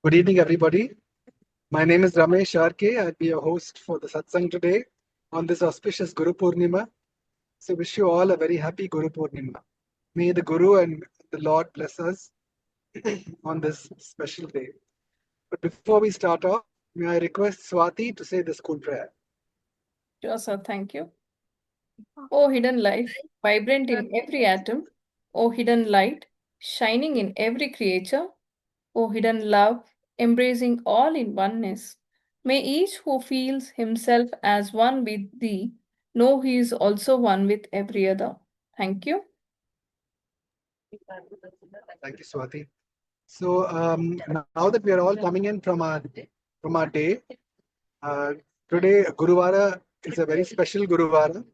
Good evening, everybody. My name is Ramesh RK. I'll be your host for the Satsang today on this auspicious Guru Purnima. So, wish you all a very happy Guru Purnima. May the Guru and the Lord bless us on this special day. But before we start off, may I request Swati to say the school prayer? Sure, sir. Thank you. O hidden life, vibrant in every atom. O hidden light, shining in every creature. O hidden love, embracing all in oneness. May each who feels himself as one with thee know he is also one with every other. Thank you. Thank you, Swati. So, now that we are all coming in from our day, uh, today Guruvara is a very special Guruvara.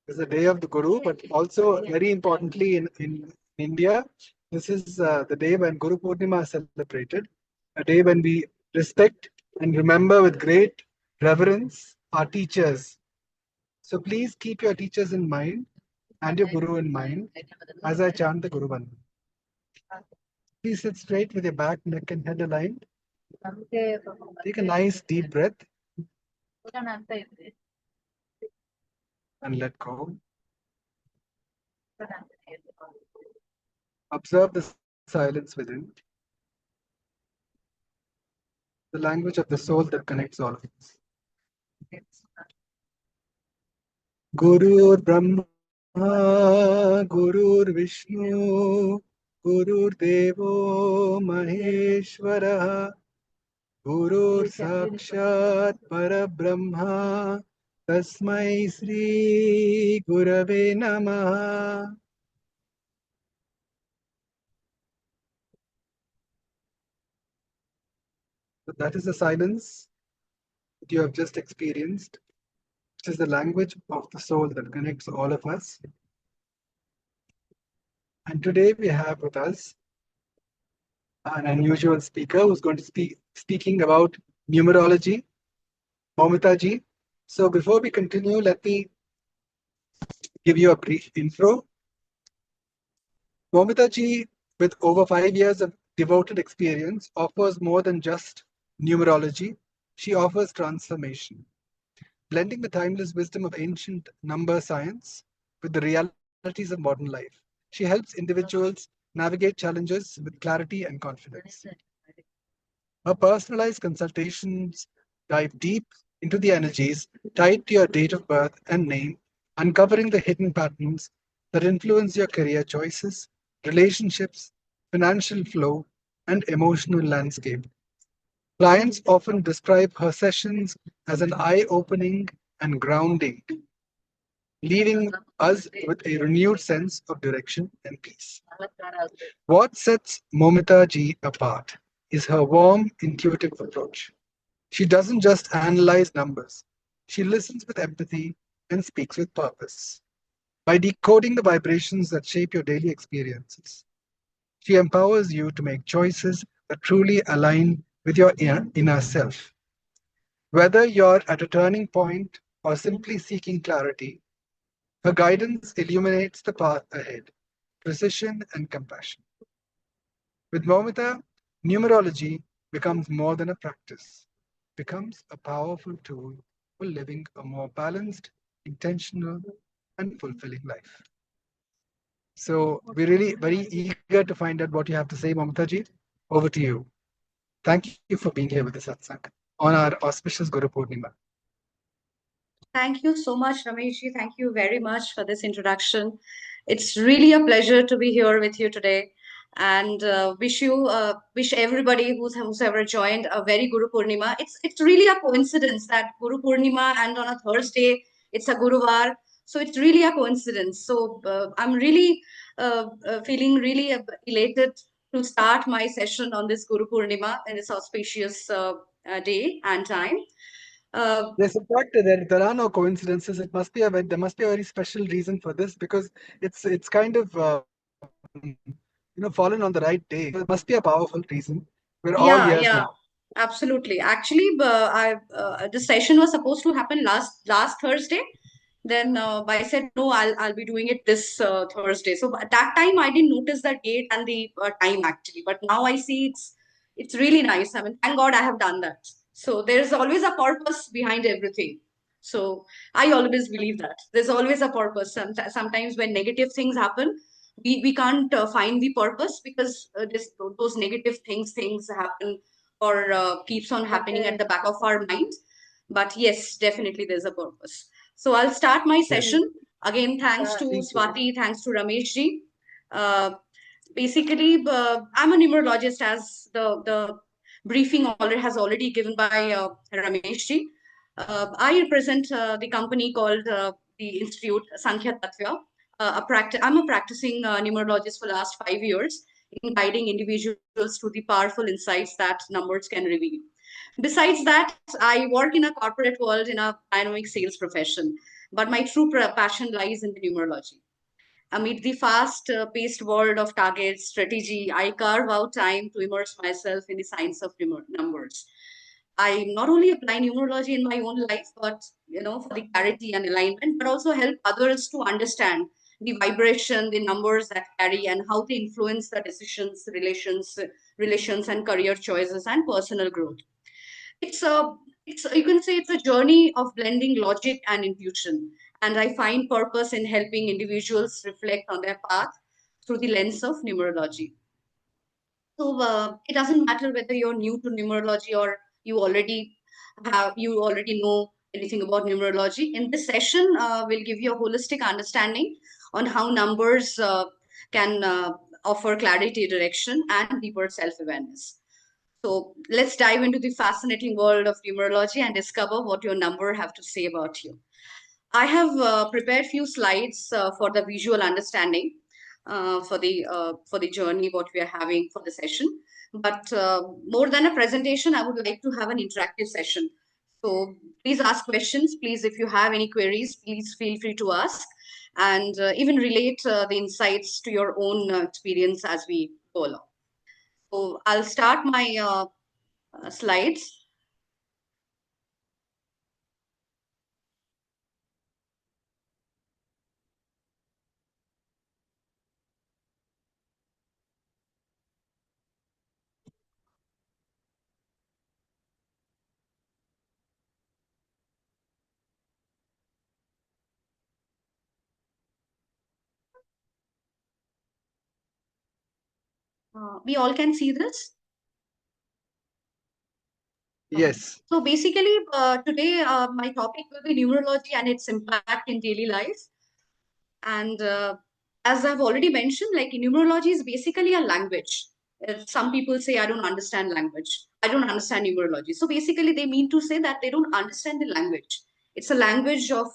It's the day of the Guru, but also very importantly in India, this is the day when Guru Purnima is celebrated, a day when we respect and remember with great reverence our teachers. So please keep your teachers in mind and your Guru in mind as I chant the Guru Vandana. Please sit straight with your back, neck, and head aligned. Take a nice deep breath and let go. Observe the silence within, the language of the soul that connects all of us. Gurur Brahma, Gurur Vishnu, Gurur Devo Maheshwara, Gurur Sakshat Parabrahma, Tasmai Sri Gurave Namaha. So that is the silence that you have just experienced, which is the language of the soul that connects all of us. And today we have with us an unusual speaker who's going to speaking about numerology, Mouumita ji. So before we continue, let me give you a brief intro. Mouumita ji, with over 5 years of devoted experience, offers more than just numerology. She offers transformation, blending the timeless wisdom of ancient number science with the realities of modern life. She helps individuals navigate challenges with clarity and confidence. Her personalized consultations dive deep into the energies tied to your date of birth and name, uncovering the hidden patterns that influence your career choices, relationships, financial flow, and emotional landscape. Clients often describe her sessions as an eye-opening and grounding, leaving us with a renewed sense of direction and peace. What sets Momita ji apart is her warm, intuitive approach. She doesn't just analyze numbers, she listens with empathy and speaks with purpose. By decoding the vibrations that shape your daily experiences, she empowers you to make choices that truly align with your inner self. Whether you're at a turning point or simply seeking clarity, her guidance illuminates the path ahead, precision and compassion. With Momita, numerology becomes more than a practice, becomes a powerful tool for living a more balanced, intentional, and fulfilling life. So we're really very eager to find out what you have to say, Momita ji. Over to you. Thank you for being here with us, Satsang, on our auspicious Guru Purnima. Thank you so much, Rameshji. Thank you very much for this introduction. It's really a pleasure to be here with you today, and wish everybody who's ever joined a very Guru Purnima. It's really a coincidence that Guru Purnima and on a Thursday it's a Guruvar, so it's really a coincidence. So I'm really feeling really elated to start my session on this Guru Purnima in this auspicious day and time. Yes, in fact, there are no coincidences. It must be there must be a very special reason for this because it's kind of fallen on the right day. So it must be a powerful reason. We're all Yeah, ears yeah, now. absolutely. Actually, the session was supposed to happen last Thursday, Then I said, no, I'll be doing it this Thursday. So at that time, I didn't notice the date and the time actually. But now I see it's really nice. I mean, thank God I have done that. So there's always a purpose behind everything. So I always believe that there's always a purpose. Sometimes when negative things happen, we can't find the purpose because those negative things happen or keeps on happening at the back of our mind. But yes, definitely there's a purpose. So I'll start my Yes. session. Again, thanks to Please do. Swati, thanks to Ramesh ji. Basically, I'm a numerologist, as the briefing already has already given by Ramesh ji. I represent the company called the Institute Sankhya Tattva. I'm a practicing numerologist for the last 5 years in guiding individuals to the powerful insights that numbers can reveal. Besides that, I work in a corporate world in a dynamic sales profession, but my true passion lies in the numerology. Amid the fast-paced world of targets, strategy, I carve out time to immerse myself in the science of numbers. I not only apply numerology in my own life, but for the clarity and alignment, but also help others to understand the vibration, the numbers that carry, and how they influence the decisions, relations, and career choices and personal growth. It's a you can say it's a journey of blending logic and intuition, and I find purpose in helping individuals reflect on their path through the lens of numerology. So it doesn't matter whether you're new to numerology or you already know anything about numerology. In this session, we'll give you a holistic understanding on how numbers can offer clarity, direction, and deeper self-awareness. So let's dive into the fascinating world of numerology and discover what your number have to say about you. I have prepared few slides for the visual understanding for the journey what we are having for the session. But more than a presentation, I would like to have an interactive session. So please ask questions. Please, if you have any queries, please feel free to ask and even relate the insights to your own experience as we go along. So I'll start my slides. We all can see this. Yes. So basically, today my topic will be numerology and its impact in daily life. And as I've already mentioned, like numerology is basically a language. Some people say, I don't understand language. I don't understand numerology. So basically, they mean to say that they don't understand the language. It's a language of,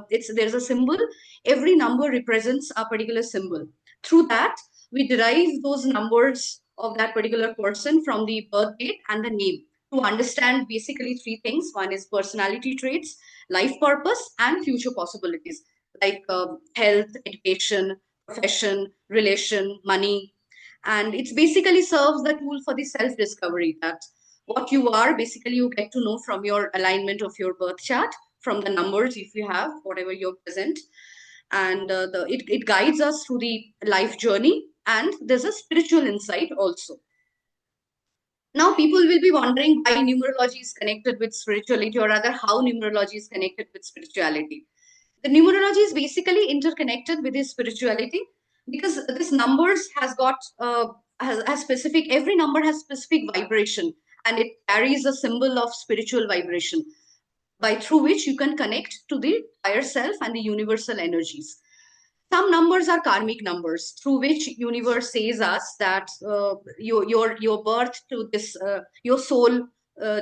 there's a symbol. Every number represents a particular symbol. Through that, we derive those numbers of that particular person from the birth date and the name to understand basically three things. One is personality traits, life purpose, and future possibilities like health, education, profession, relation, money. And it basically serves the tool for the self-discovery that what you are, basically you get to know from your alignment of your birth chart, from the numbers if you have, whatever you're present. And it guides us through the life journey. And there's a spiritual insight also. Now, people will be wondering why numerology is connected with spirituality, or rather, how numerology is connected with spirituality. The numerology is basically interconnected with his spirituality because this numbers has got has specific, every number has specific vibration, and it carries a symbol of spiritual vibration by through which you can connect to the higher self and the universal energies. Some numbers are karmic numbers through which universe says us that your birth to this your soul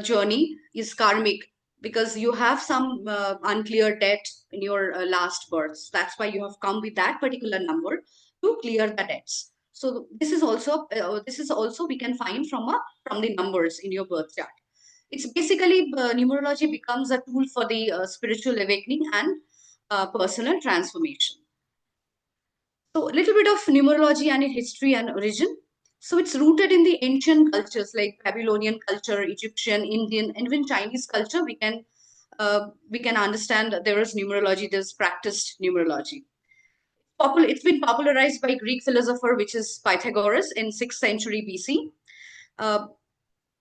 journey is karmic because you have some unclear debt in your last births. That's why you have come with that particular number to clear the debts. So this is also we can find from the numbers in your birth chart. It's basically numerology becomes a tool for the spiritual awakening and personal transformation. So a little bit of numerology and its history and origin. So it's rooted in the ancient cultures like Babylonian culture, Egyptian, Indian, and even Chinese culture. We can we can understand that there is numerology, there's practiced numerology. It's been popularized by Greek philosopher, which is Pythagoras in 6th century BC.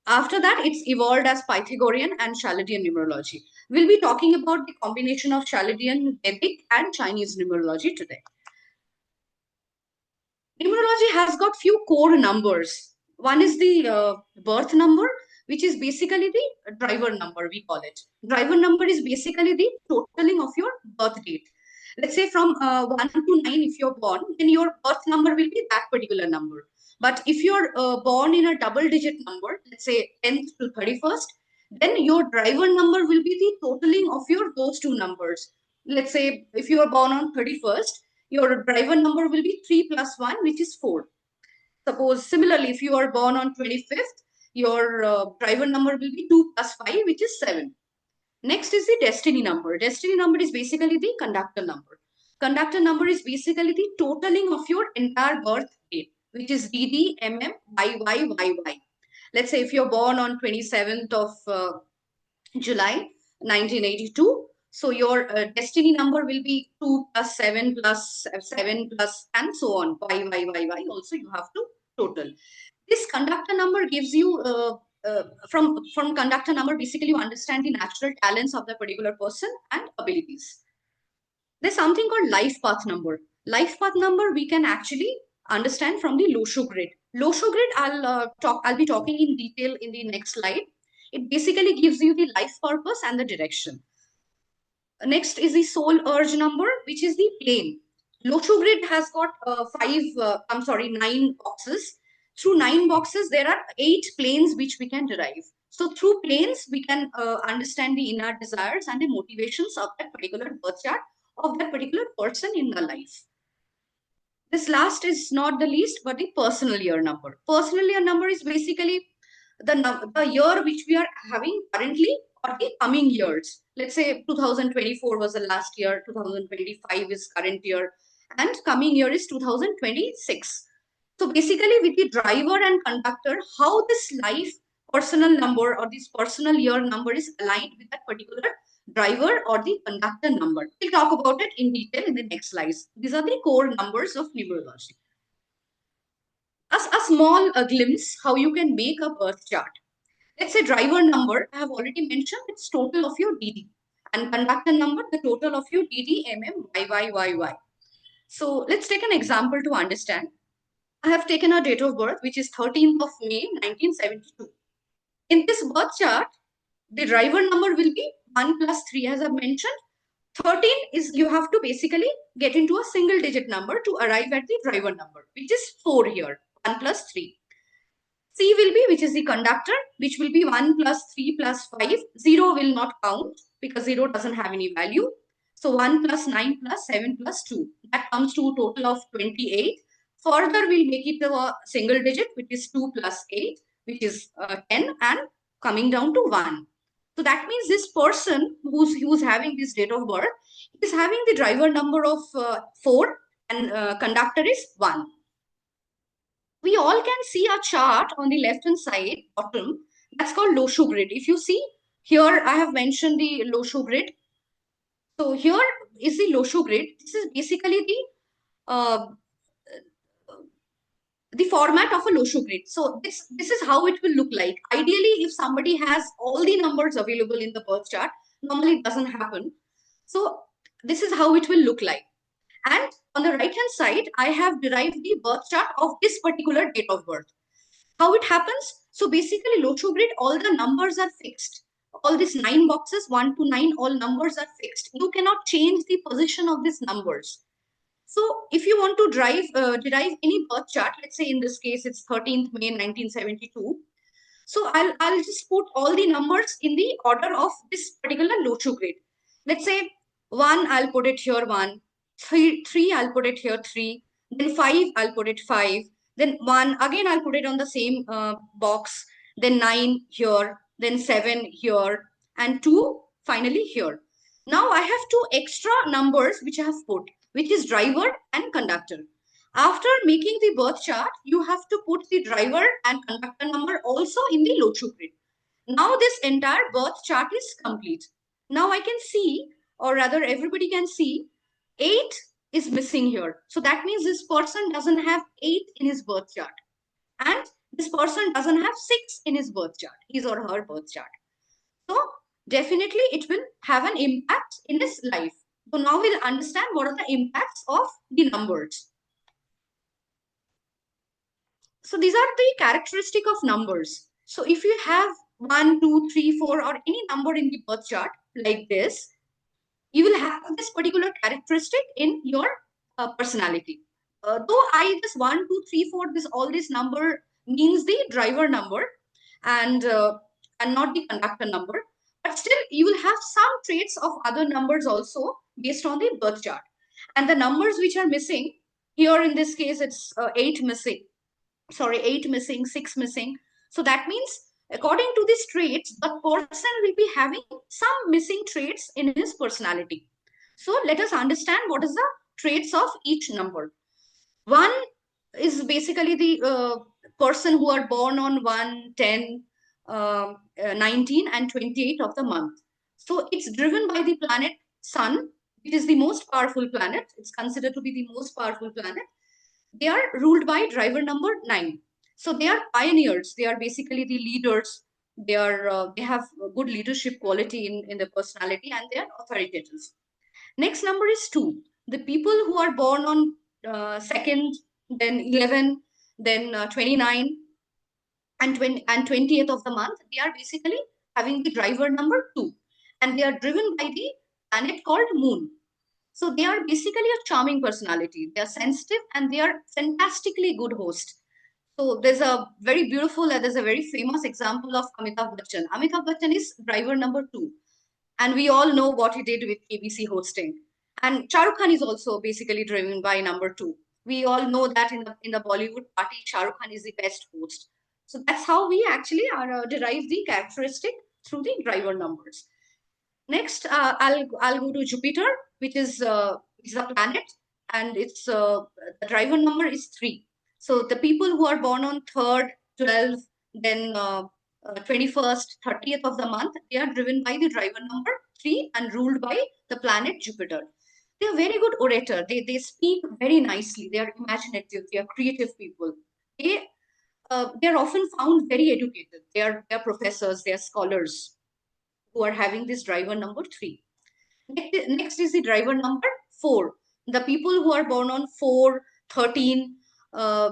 After that, it's evolved as Pythagorean and Chaldean numerology. We'll be talking about the combination of Chaldean, Vedic, and Chinese numerology today. Numerology has got few core numbers. One is the birth number, which is basically the driver number, we call it. Driver number is basically the totaling of your birth date. Let's say from 1 to 9, if you're born, then your birth number will be that particular number. But if you're born in a double digit number, let's say 10th to 31st, then your driver number will be the totaling of your those two numbers. Let's say if you are born on 31st, your driver number will be 3 plus 1, which is 4. Suppose similarly, if you are born on 25th, your driver number will be 2 plus 5, which is 7. Next is the destiny number. Destiny number is basically the conductor number. Conductor number is basically the totaling of your entire birth date, which is DD, MM, YY, YY. Let's say if you're born on 27th of July 1982, so your destiny number will be 2 plus 7 plus 7 plus and so on, YY. Also you have to total. This conductor number gives you, from conductor number, basically you understand the natural talents of the particular person and abilities. There's something called life path number. Life path number we can actually understand from the Losho grid. Losho grid I'll be talking in detail in the next slide. It basically gives you the life purpose and the direction. Next is the soul urge number, which is the plane. Losho grid has got 9 boxes. Through 9 boxes, there are 8 planes which we can derive. So through planes, we can understand the inner desires and the motivations of that particular birth chart of that particular person in the life. This last is not the least, but the personal year number. Personal year number is basically the year which we are having currently or the coming years. Let's say 2024 was the last year, 2025 is current year, and coming year is 2026. So basically with the driver and conductor, how this life personal number or this personal year number is aligned with that particular driver or the conductor number. We'll talk about it in detail in the next slides. These are the core numbers of numerology. A small glimpse how you can make a birth chart. Let's say driver number, I have already mentioned, it's total of your DD. And conductor number, the total of your DD, MM, YY, YY. So let's take an example to understand. I have taken a date of birth, which is 13th of May, 1972. In this birth chart, the driver number will be 1 plus 3, as I mentioned. 13 is you have to basically get into a single digit number to arrive at the driver number, which is 4 here, 1 plus 3. C will be, which is the conductor, which will be 1 plus 3 plus 5. 0 will not count because 0 doesn't have any value. So 1 plus 9 plus 7 plus 2. That comes to a total of 28. Further, we'll make it a single digit, which is 2 plus 8, which is 10, and coming down to 1. So that means this person who's having this date of birth is having the driver number of 4 and conductor is 1. We all can see a chart on the left hand side bottom that's called Losho grid. If you see here, I have mentioned the Losho grid. So here is the Losho grid. This is basically the format of a Losho grid. So this is how it will look like. Ideally, if somebody has all the numbers available in the birth chart, normally it doesn't happen. So this is how it will look like. And on the right hand side, I have derived the birth chart of this particular date of birth. How it happens? So basically, Losho grid, all the numbers are fixed. All these 9 boxes, 1 to 9, all numbers are fixed. You cannot change the position of these numbers. So if you want to derive any birth chart, let's say in this case, it's 13th May 1972. So I'll just put all the numbers in the order of this particular Losho grid. Let's say 1, I'll put it here 1. 3, I'll put it here 3. Then 5, I'll put it 5. Then 1, again, I'll put it on the same box. Then 9 here. Then 7 here. And 2, finally here. Now I have 2 extra numbers which I have put, which is driver and conductor. After making the birth chart, you have to put the driver and conductor number also in the Losho grid. Now this entire birth chart is complete. Now I can see, or rather everybody can see, 8 is missing here. So that means this person doesn't have 8 in his birth chart. And this person doesn't have 6 in his birth chart, his or her birth chart. So definitely it will have an impact in his life. So now we'll understand what are the impacts of the numbers. So these are the characteristic of numbers. So if you have 1, 2, 3, 4 or any number in the birth chart like this, you will have this particular characteristic in your personality. Though I this 1, 2, 3, 4, this all this number means the driver number and not the conductor number, but still you will have some traits of other numbers also based on the birth chart. And the numbers which are missing here in this case, it's 8 missing. Sorry, 8 missing, 6 missing. So that means according to these traits, the person will be having some missing traits in his personality. So let us understand what is the traits of each number. One is basically the person who are born on 1, 10, 19 and 28 of the month. So it's driven by the planet Sun. It is the most powerful planet. It's considered to be the most powerful planet. They are ruled by driver number 9. So they are pioneers. They are basically the leaders. They have good leadership quality in their personality, and they are authoritative. Next number is 2. The people who are born on 2nd, then 11, then 29 and 20th of the month, they are basically having the driver number 2, and they are driven by the planet called Moon. So they are basically a charming personality. They are sensitive and they are fantastically good host. So there's a very beautiful, there's a very famous example of Amitabh Bachchan. Amitabh Bachchan is driver number 2. And we all know what he did with KBC hosting. And Shah Rukh Khan is also basically driven by number 2. We all know that in the Bollywood party, Shah Rukh Khan is the best host. So that's how we actually derive the characteristic through the driver numbers. Next, I'll go to Jupiter, which is a planet, and its the driver number is 3. So the people who are born on 3rd, 12th, then 21st, 30th of the month, they are driven by the driver number 3 and ruled by the planet Jupiter. They are very good orator. They speak very nicely. They are imaginative. They are creative people. They are often found very educated. They are professors. They are scholars who are having this driver number 3. Next is the driver number 4. The people who are born on 4, 13,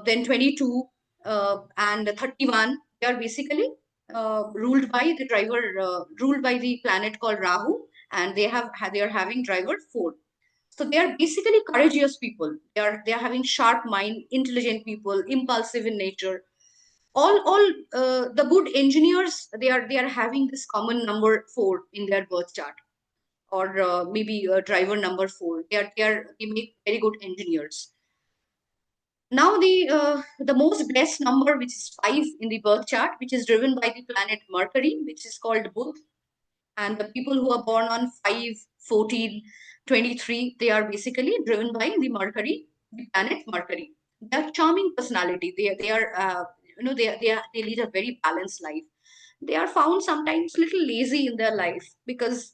then 22, and 31, they are basically ruled by the planet called Rahu, and they are having driver 4. So they are basically courageous people. They are having sharp mind, intelligent people, impulsive in nature. All the good engineers, they are having this common number 4 in their birth chart, or maybe driver number 4. They make very good engineers. Now the most blessed number, which is 5 in the birth chart, which is driven by the planet Mercury, which is called Buddh. And the people who are born on 5, 14, 23, they are basically driven by the Mercury, the planet Mercury. They are charming personality. They are they lead a very balanced life. They are found sometimes little lazy in their life, because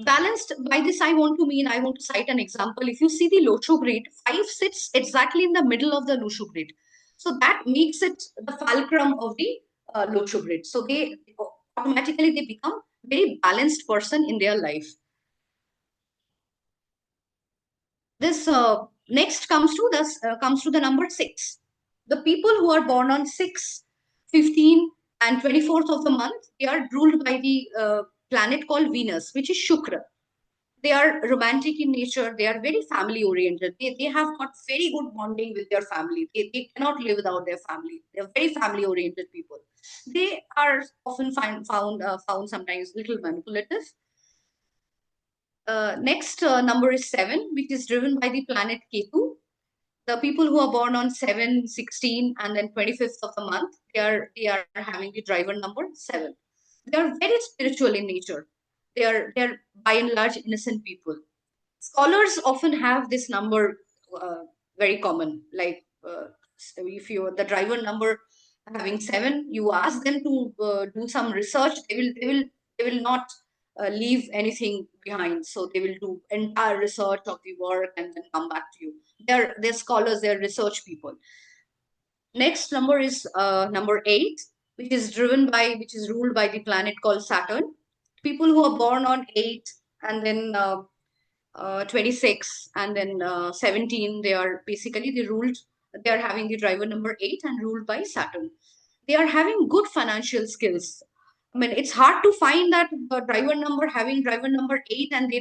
balanced, by this I want to cite an example. If you see the Locho grade, 5 sits exactly in the middle of the Locho grade. So that makes it the fulcrum of the Locho grade. So they automatically they become very balanced person in their life. This next comes to the number 6. The people who are born on 6, 15 and 24th of the month, they are ruled by the planet called Venus, which is Shukra. They are romantic in nature. They are very family oriented. They have got very good bonding with their family. They cannot live without their family. They are very family oriented people. They are often found sometimes little manipulative. Next number is 7, which is driven by the planet Ketu. The people who are born on 7, 16, and then 25th of the month, they are having the driver number 7. They are very spiritual in nature. They are by and large innocent people. Scholars often have this number very common. Like if you the driver number having 7, you ask them to do some research, they will They will not leave anything behind. So they will do entire research of the work and then come back to you. They're scholars, they're research people. Next number is number 8, which is ruled by the planet called Saturn. People who are born on 8 and then 26 and then 17, they are basically they are having the driver number 8 and ruled by Saturn. They are having good financial skills. I mean, it's hard to find that driver number having driver number 8 and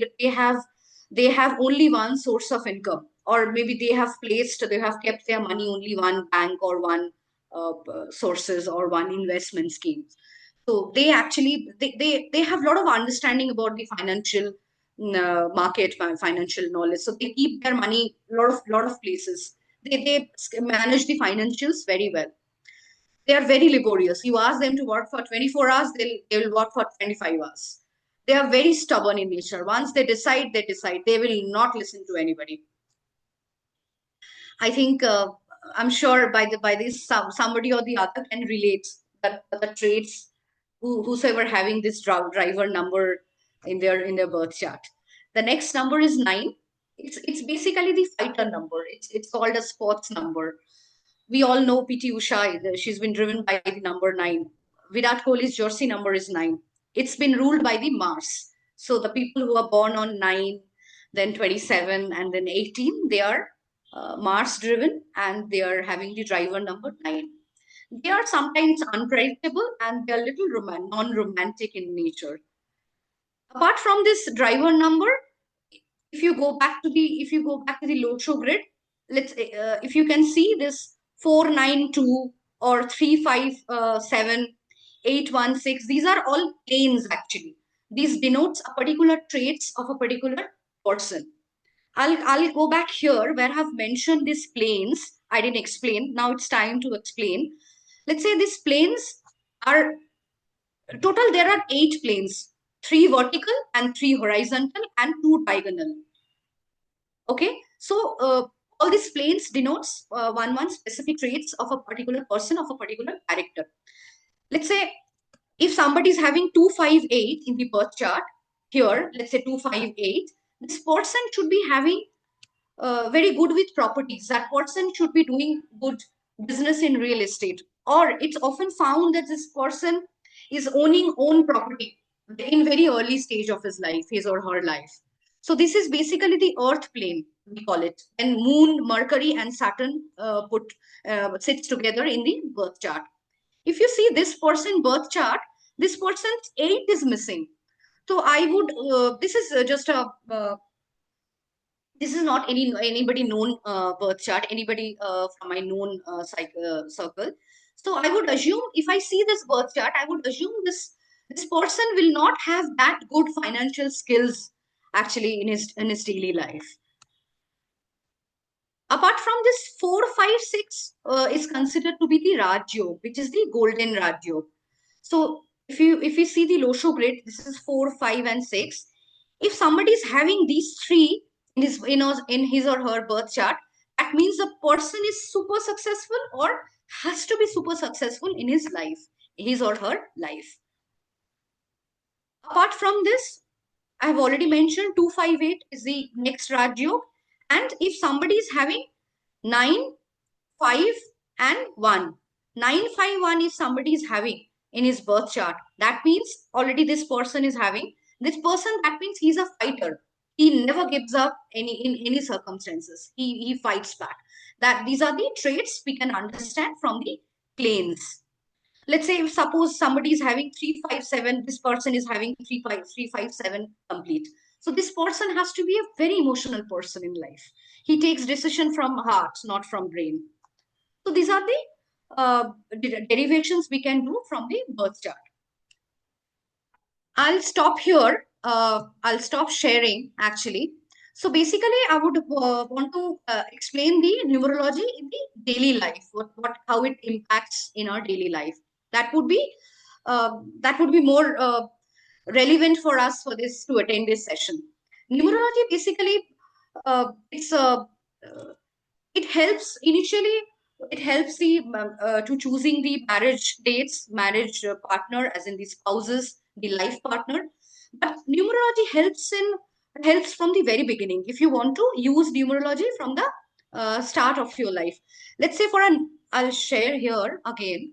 they have only one source of income, or maybe they have kept their money only one bank or one sources or one investment scheme. So they actually they have a lot of understanding about the financial market, financial knowledge. So they keep their money lot of places. They manage the financials very well. They are very laborious. You ask them to work for 24 hours, they will work for 25 hours. They are very stubborn in nature. Once they decide, they decide. They will not listen to anybody. I think I'm sure by this somebody or the other can relate that the traits whosoever having this driver number in their birth chart. The next number is 9. It's basically the fighter number. It's called a sports number. We all know PT Usha. She's been driven by the number 9. Virat Kohli's jersey number is 9. It's been ruled by the Mars. So the people who are born on 9, then 27, and then 18, they are Mars driven and they are having the driver number 9. They are sometimes unpredictable and they are little non-romantic in nature. Apart from this driver number, if you go back to the Losho grid, if you can see this 492 or 357, 816, these are all planes actually. These denotes a particular traits of a particular person. I'll go back here where I have mentioned these planes. I didn't explain. Now it's time to explain. Let's say these planes are total. There are 8 planes, 3 vertical and 3 horizontal and 2 diagonal. Okay, so all these planes denotes one specific traits of a particular person, of a particular character. Let's say if somebody is having 258 in the birth chart here, let's say 258, this person should be having very good with properties. That person should be doing good business in real estate, or it's often found that this person is owning own property in very early stage of his life, his or her life. So this is basically the earth plane, we call it, and moon, Mercury and Saturn sits together in the birth chart. If you see this person birth chart, this person's 8 is missing. So I would this is just a this is not anybody known birth chart, anybody from my known circle. So I would assume, if I see this birth chart, I would assume this person will not have that good financial skills actually in his daily life. Apart from this, 4, 5, 6 is considered to be the Raj Yog, which is the golden Raj Yog. So if you see the Losho grid, this is 4, 5, and 6. If somebody is having these 3 in his or her birth chart, that means the person is super successful or has to be super successful in his life, his or her life. Apart from this, I have already mentioned 258 is the next Raj Yog. And if somebody is having 9, 5, and 1, 9, 5, 1 if somebody is having in his birth chart, that means already this person is having. This person, that means he's a fighter. He never gives up in any circumstances. He fights back. These are the traits we can understand from the planes. Let's say if suppose somebody is having 357, this person is having 357 complete. So this person has to be a very emotional person in life. He takes decision from heart, not from brain. So these are the derivations we can do from the birth chart. I'll stop here. I'll stop sharing actually. So basically, I would want to explain the numerology in the daily life. How it impacts in our daily life. That would be more relevant for us for this to attend this session. Numerology basically it helps initially. It helps the to choosing the marriage dates, marriage partner, as in the spouses, the life partner. But numerology helps from the very beginning. If you want to use numerology from the start of your life, let's say I'll share here again.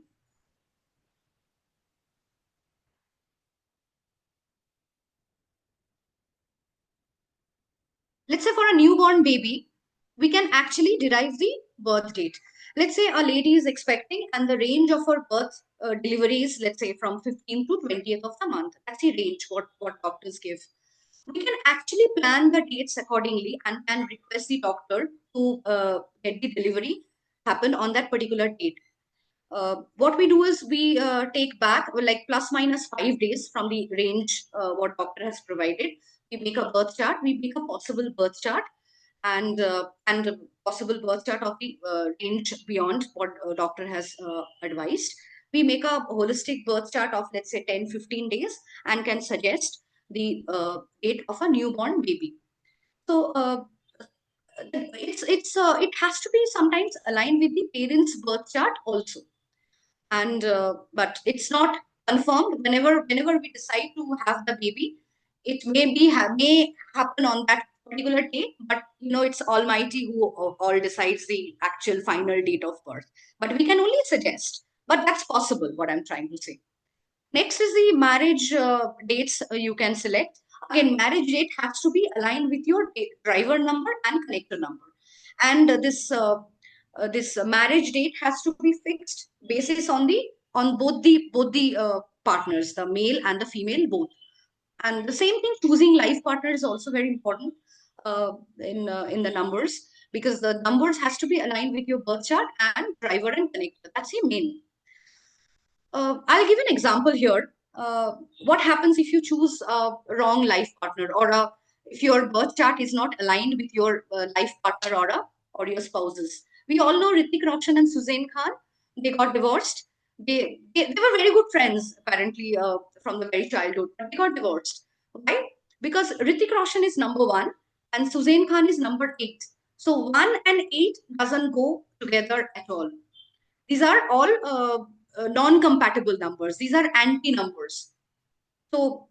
Let's say for a newborn baby, we can actually derive the birth date. Let's say a lady is expecting and the range of her birth deliveries, let's say from 15th to 20th of the month. That's the range what doctors give. We can actually plan the dates accordingly and can request the doctor to get the delivery happen on that particular date. What we do is we take back like plus minus 5 days from the range what doctor has provided. We make a birth chart. We make a possible birth chart and a possible birth chart of the range beyond what doctor has advised. We make a holistic birth chart of let's say 10-15 days and can suggest the date of a newborn baby. So it has to be sometimes aligned with the parents' birth chart also, and but it's not confirmed. Whenever we decide to have the baby, it may happen on that particular date, but it's almighty who all decides the actual final date of birth. But we can only suggest, but that's possible, what I'm trying to say. Next is the marriage dates you can select. Again, marriage date has to be aligned with your driver number and connector number. And this marriage date has to be fixed basis on both the partners, the male and the female both. And the same thing, choosing life partner is also very important in the numbers, because the numbers has to be aligned with your birth chart and driver and connector. That's the main. I'll give an example here. What happens if you choose a wrong life partner, or if your birth chart is not aligned with your life partner or your spouses? We all know Hrithik Roshan and Suzanne Khan. They got divorced. They were very good friends apparently from the very childhood, but they got divorced. Why? Because Hrithik Roshan is number 1 and Suzanne Khan is number 8. So 1 and 8 doesn't go together at all. These are all non-compatible numbers. These are anti-numbers. So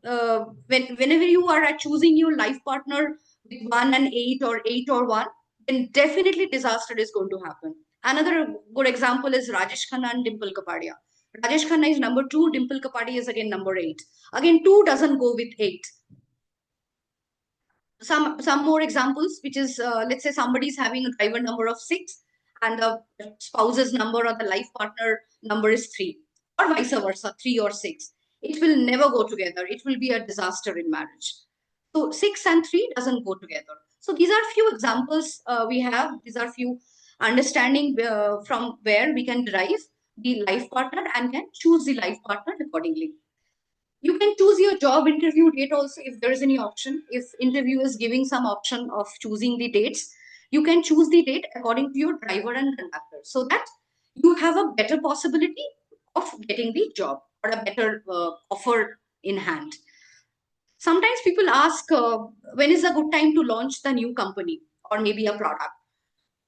whenever you are choosing your life partner with 1 and 8 or 8 or 1, then definitely disaster is going to happen. Another good example is Rajesh Khanna and Dimple Kapadia. Rajesh Khanna is number 2, Dimple Kapadia is again number 8. Again, 2 doesn't go with 8. Some more examples, which is let's say somebody is having a driver number of 6 and the spouse's number or the life partner number is 3, or vice versa, 3 or 6. It will never go together. It will be a disaster in marriage. So 6 and 3 doesn't go together. So these are few examples we have. These are few understanding from where we can derive the life partner and can choose the life partner accordingly. You can choose your job interview date also if there is any option. If interview is giving some option of choosing the dates, you can choose the date according to your driver and conductor, so that you have a better possibility of getting the job or a better offer in hand. Sometimes people ask when is a good time to launch the new company or maybe a product.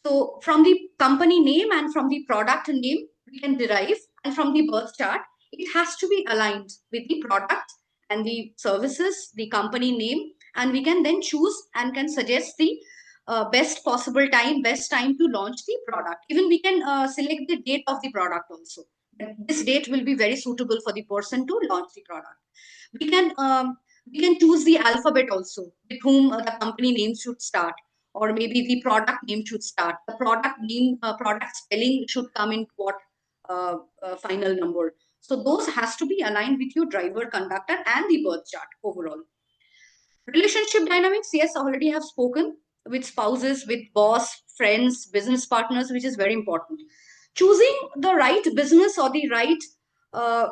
So from the company name and from the product name, we can derive, and from the birth chart, it has to be aligned with the product and the services, the company name, and we can then choose and can suggest the best possible time, best time to launch the product. Even we can select the date of the product also. This date will be very suitable for the person to launch the product. We can choose the alphabet also, with whom the company name should start, or maybe the product name should start. The product name, product spelling should come in what final number. So those has to be aligned with your driver, conductor, and the birth chart overall. Relationship dynamics, yes, already have spoken, with spouses, with boss, friends, business partners, which is very important. Choosing the right business or the right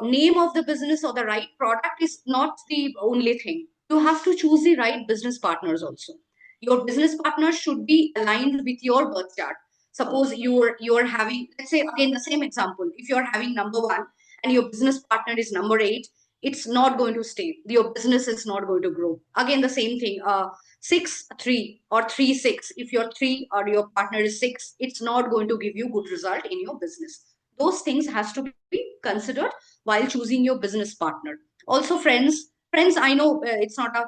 name of the business or the right product is not the only thing. You have to choose the right business partners also. Your business partners should be aligned with your birth chart. Suppose you're having, let's say again the same example, if you're having number 1 and your business partner is number 8, it's not going to stay. Your business is not going to grow. Again, the same thing, 6-3 or 3-6. If you're 3 or your partner is 6, it's not going to give you good result in your business. Those things has to be considered while choosing your business partner. Also friends. Friends, I know it's not a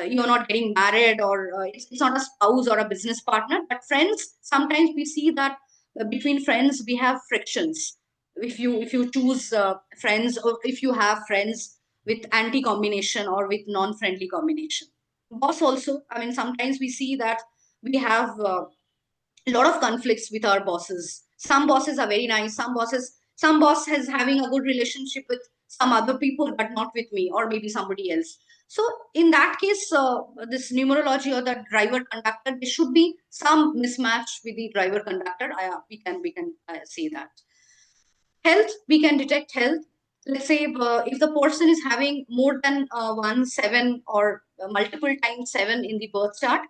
you're not getting married, or it's not a spouse or a business partner, but friends, sometimes we see that between friends we have frictions. If you choose friends, or if you have friends with anti combination or with non friendly combination. Boss also, I mean, sometimes we see that we have a lot of conflicts with our bosses. Some bosses are very nice, some boss is having a good relationship with some other people but not with me, or maybe somebody else. So in that case, this numerology or the driver conductor, there should be some mismatch with the driver conductor. We can say that. Health, we can detect health. Let's say if the person is having more than 1 7 or multiple times 7 in the birth chart,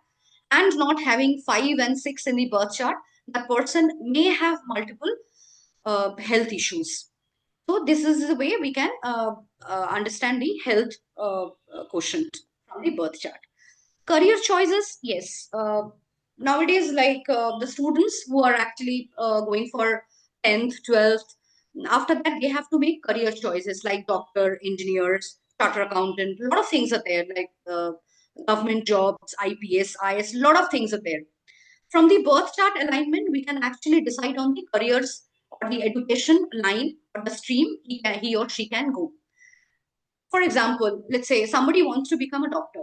and not having 5 and 6 in the birth chart, that person may have multiple health issues. So this is the way we can understand the health quotient from the birth chart. Career choices, yes. Nowadays, like the students who are actually going for 10th, 12th, after that they have to make career choices like doctor, engineers, charter accountant. A lot of things are there, like government jobs, IPS, IS. A lot of things are there. From the birth chart alignment, we can actually decide on the careers or the education line or the stream he or she can go. For example, let's say somebody wants to become a doctor.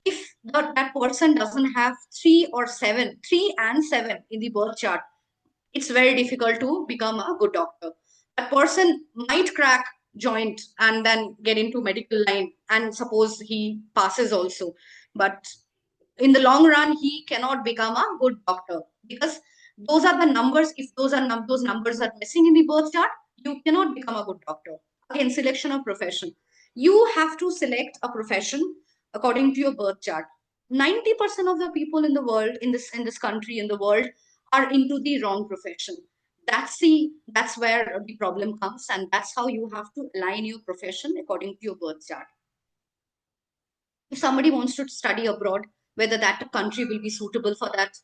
If that person doesn't have 3 and 7 in the birth chart, it's very difficult to become a good doctor. A person might crack joint and then get into medical line, and suppose he passes also, but in the long run he cannot become a good doctor, because those are the numbers. If those numbers are missing in the birth chart, you cannot become a good doctor. Again, selection of profession. You have to select a profession according to your birth chart. 90% of the people in the world, in this country, in the world, are into the wrong profession. That's where the problem comes, and that's how you have to align your profession according to your birth chart. If somebody wants to study abroad, whether that country will be suitable for that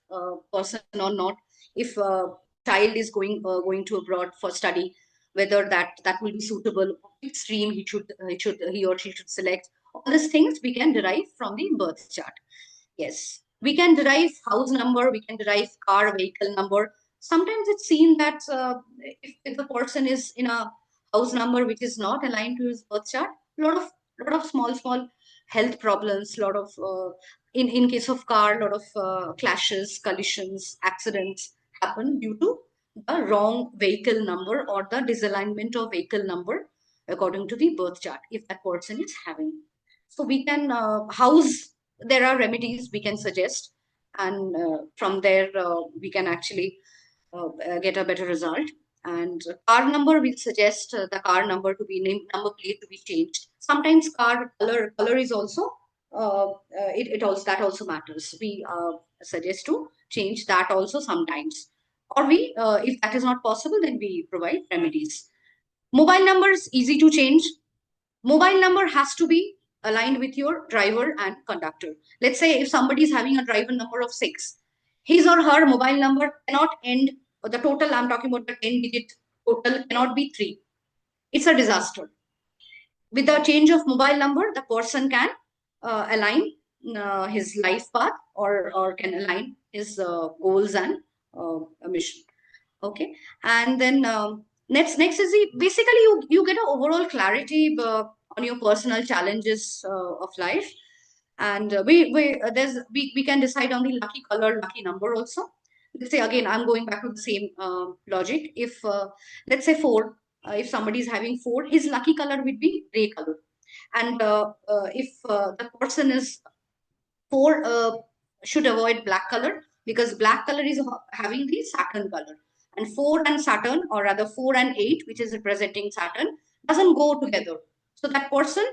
person or not. If a child is going to abroad for study, whether that will be suitable, which stream he or she should select. All these things we can derive from the birth chart. Yes, we can derive house number, we can derive car, vehicle number. Sometimes it's seen that if the person is in a house number which is not aligned to his birth chart, lot of small health problems, lot of in case of car, lot of clashes, collisions, accidents happen due to the wrong vehicle number or the disalignment of vehicle number according to the birth chart if that person is having. So we can house, there are remedies we can suggest, and from there we can actually get a better result. And car number, we suggest the car number to be named, number plate to be changed. Sometimes car color is also it also, that also matters. We suggest to change that also sometimes, or we if that is not possible, then we provide remedies. Mobile numbers easy to change. Mobile number has to be aligned with your driver and conductor. Let's say if somebody is having a driver number of 6, his or her mobile number cannot end, or the total, I'm talking about the 10-digit total, cannot be 3. It's a disaster. With the change of mobile number, the person can align his life path, or can align his goals and mission. Okay, and then next is basically you get an overall clarity on your personal challenges of life. And we can decide on the lucky color, lucky number also. Let's say, again, I'm going back to the same logic. If let's say 4, if somebody is having 4, his lucky color would be gray color. And if the person is 4, should avoid black color, because black color is having the Saturn color. And 4 and Saturn, or rather 4 and 8, which is representing Saturn, doesn't go together. So that person,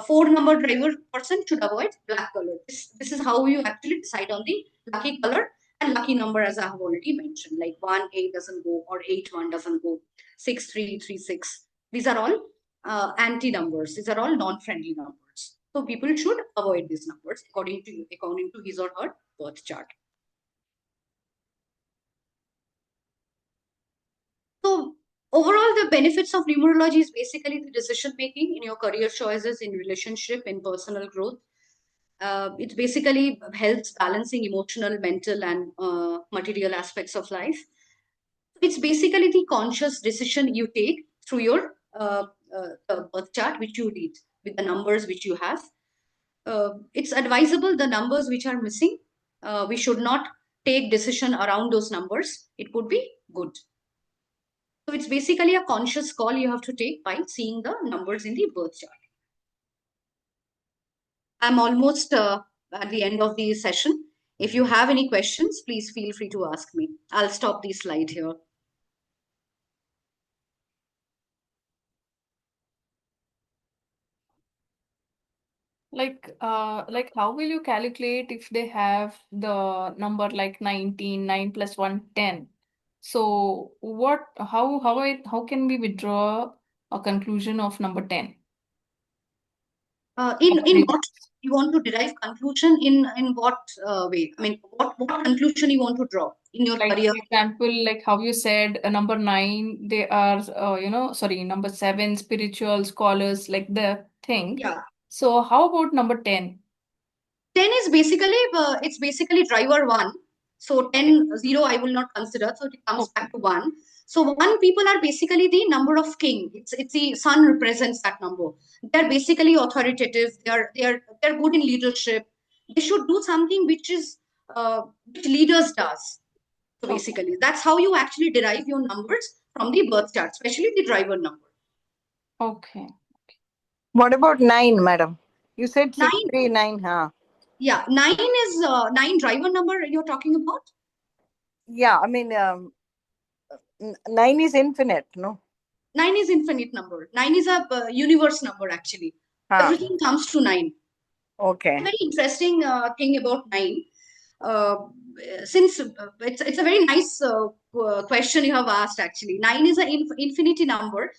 4 number driver person, should avoid black color. This is how you actually decide on the lucky color and lucky number, as I have already mentioned. Like 1 8 doesn't go, or 8 1 doesn't go, 6 3 3 6. These are all anti numbers. These are all non-friendly numbers. So people should avoid these numbers according to his or her birth chart. So overall, the benefits of numerology is basically the decision making in your career choices, in relationship, in personal growth. It basically helps balancing emotional, mental, and material aspects of life. It's basically the conscious decision you take through your birth chart, which you read with the numbers which you have. It's advisable the numbers which are missing. We should not take decision around those numbers. It would be good. So it's basically a conscious call you have to take by seeing the numbers in the birth chart. I'm almost at the end of the session. If you have any questions, please feel free to ask me. I'll stop the slide here. Like how will you calculate if they have the number like 19, 9 plus 1, 10? So how can we withdraw a conclusion of number 10? In what you want to derive conclusion in what way? I mean, what conclusion you want to draw in your Like career? for example, like how you said, number 9, they are number 7, spiritual scholars, like the thing. Yeah. So how about number 10? 10 is basically it's basically driver 1. So 10 0 I will not consider. So it comes back to 1. So 1 people are basically the number of king. It's the sun represents that number. They're basically authoritative. They're good in leadership. They should do something which is which leaders does. So basically that's how you actually derive your numbers from the birth chart, especially the driver number. Okay. What about 9, madam? You said 9. 639, huh? Yeah, 9 is 9 driver number you're talking about? Yeah, I mean, 9 is infinite, no? 9 is infinite number. 9 is a universe number actually. Everything comes to 9. Okay. Very interesting thing about 9. Since it's a very nice question you have asked actually. 9 is an infinity number.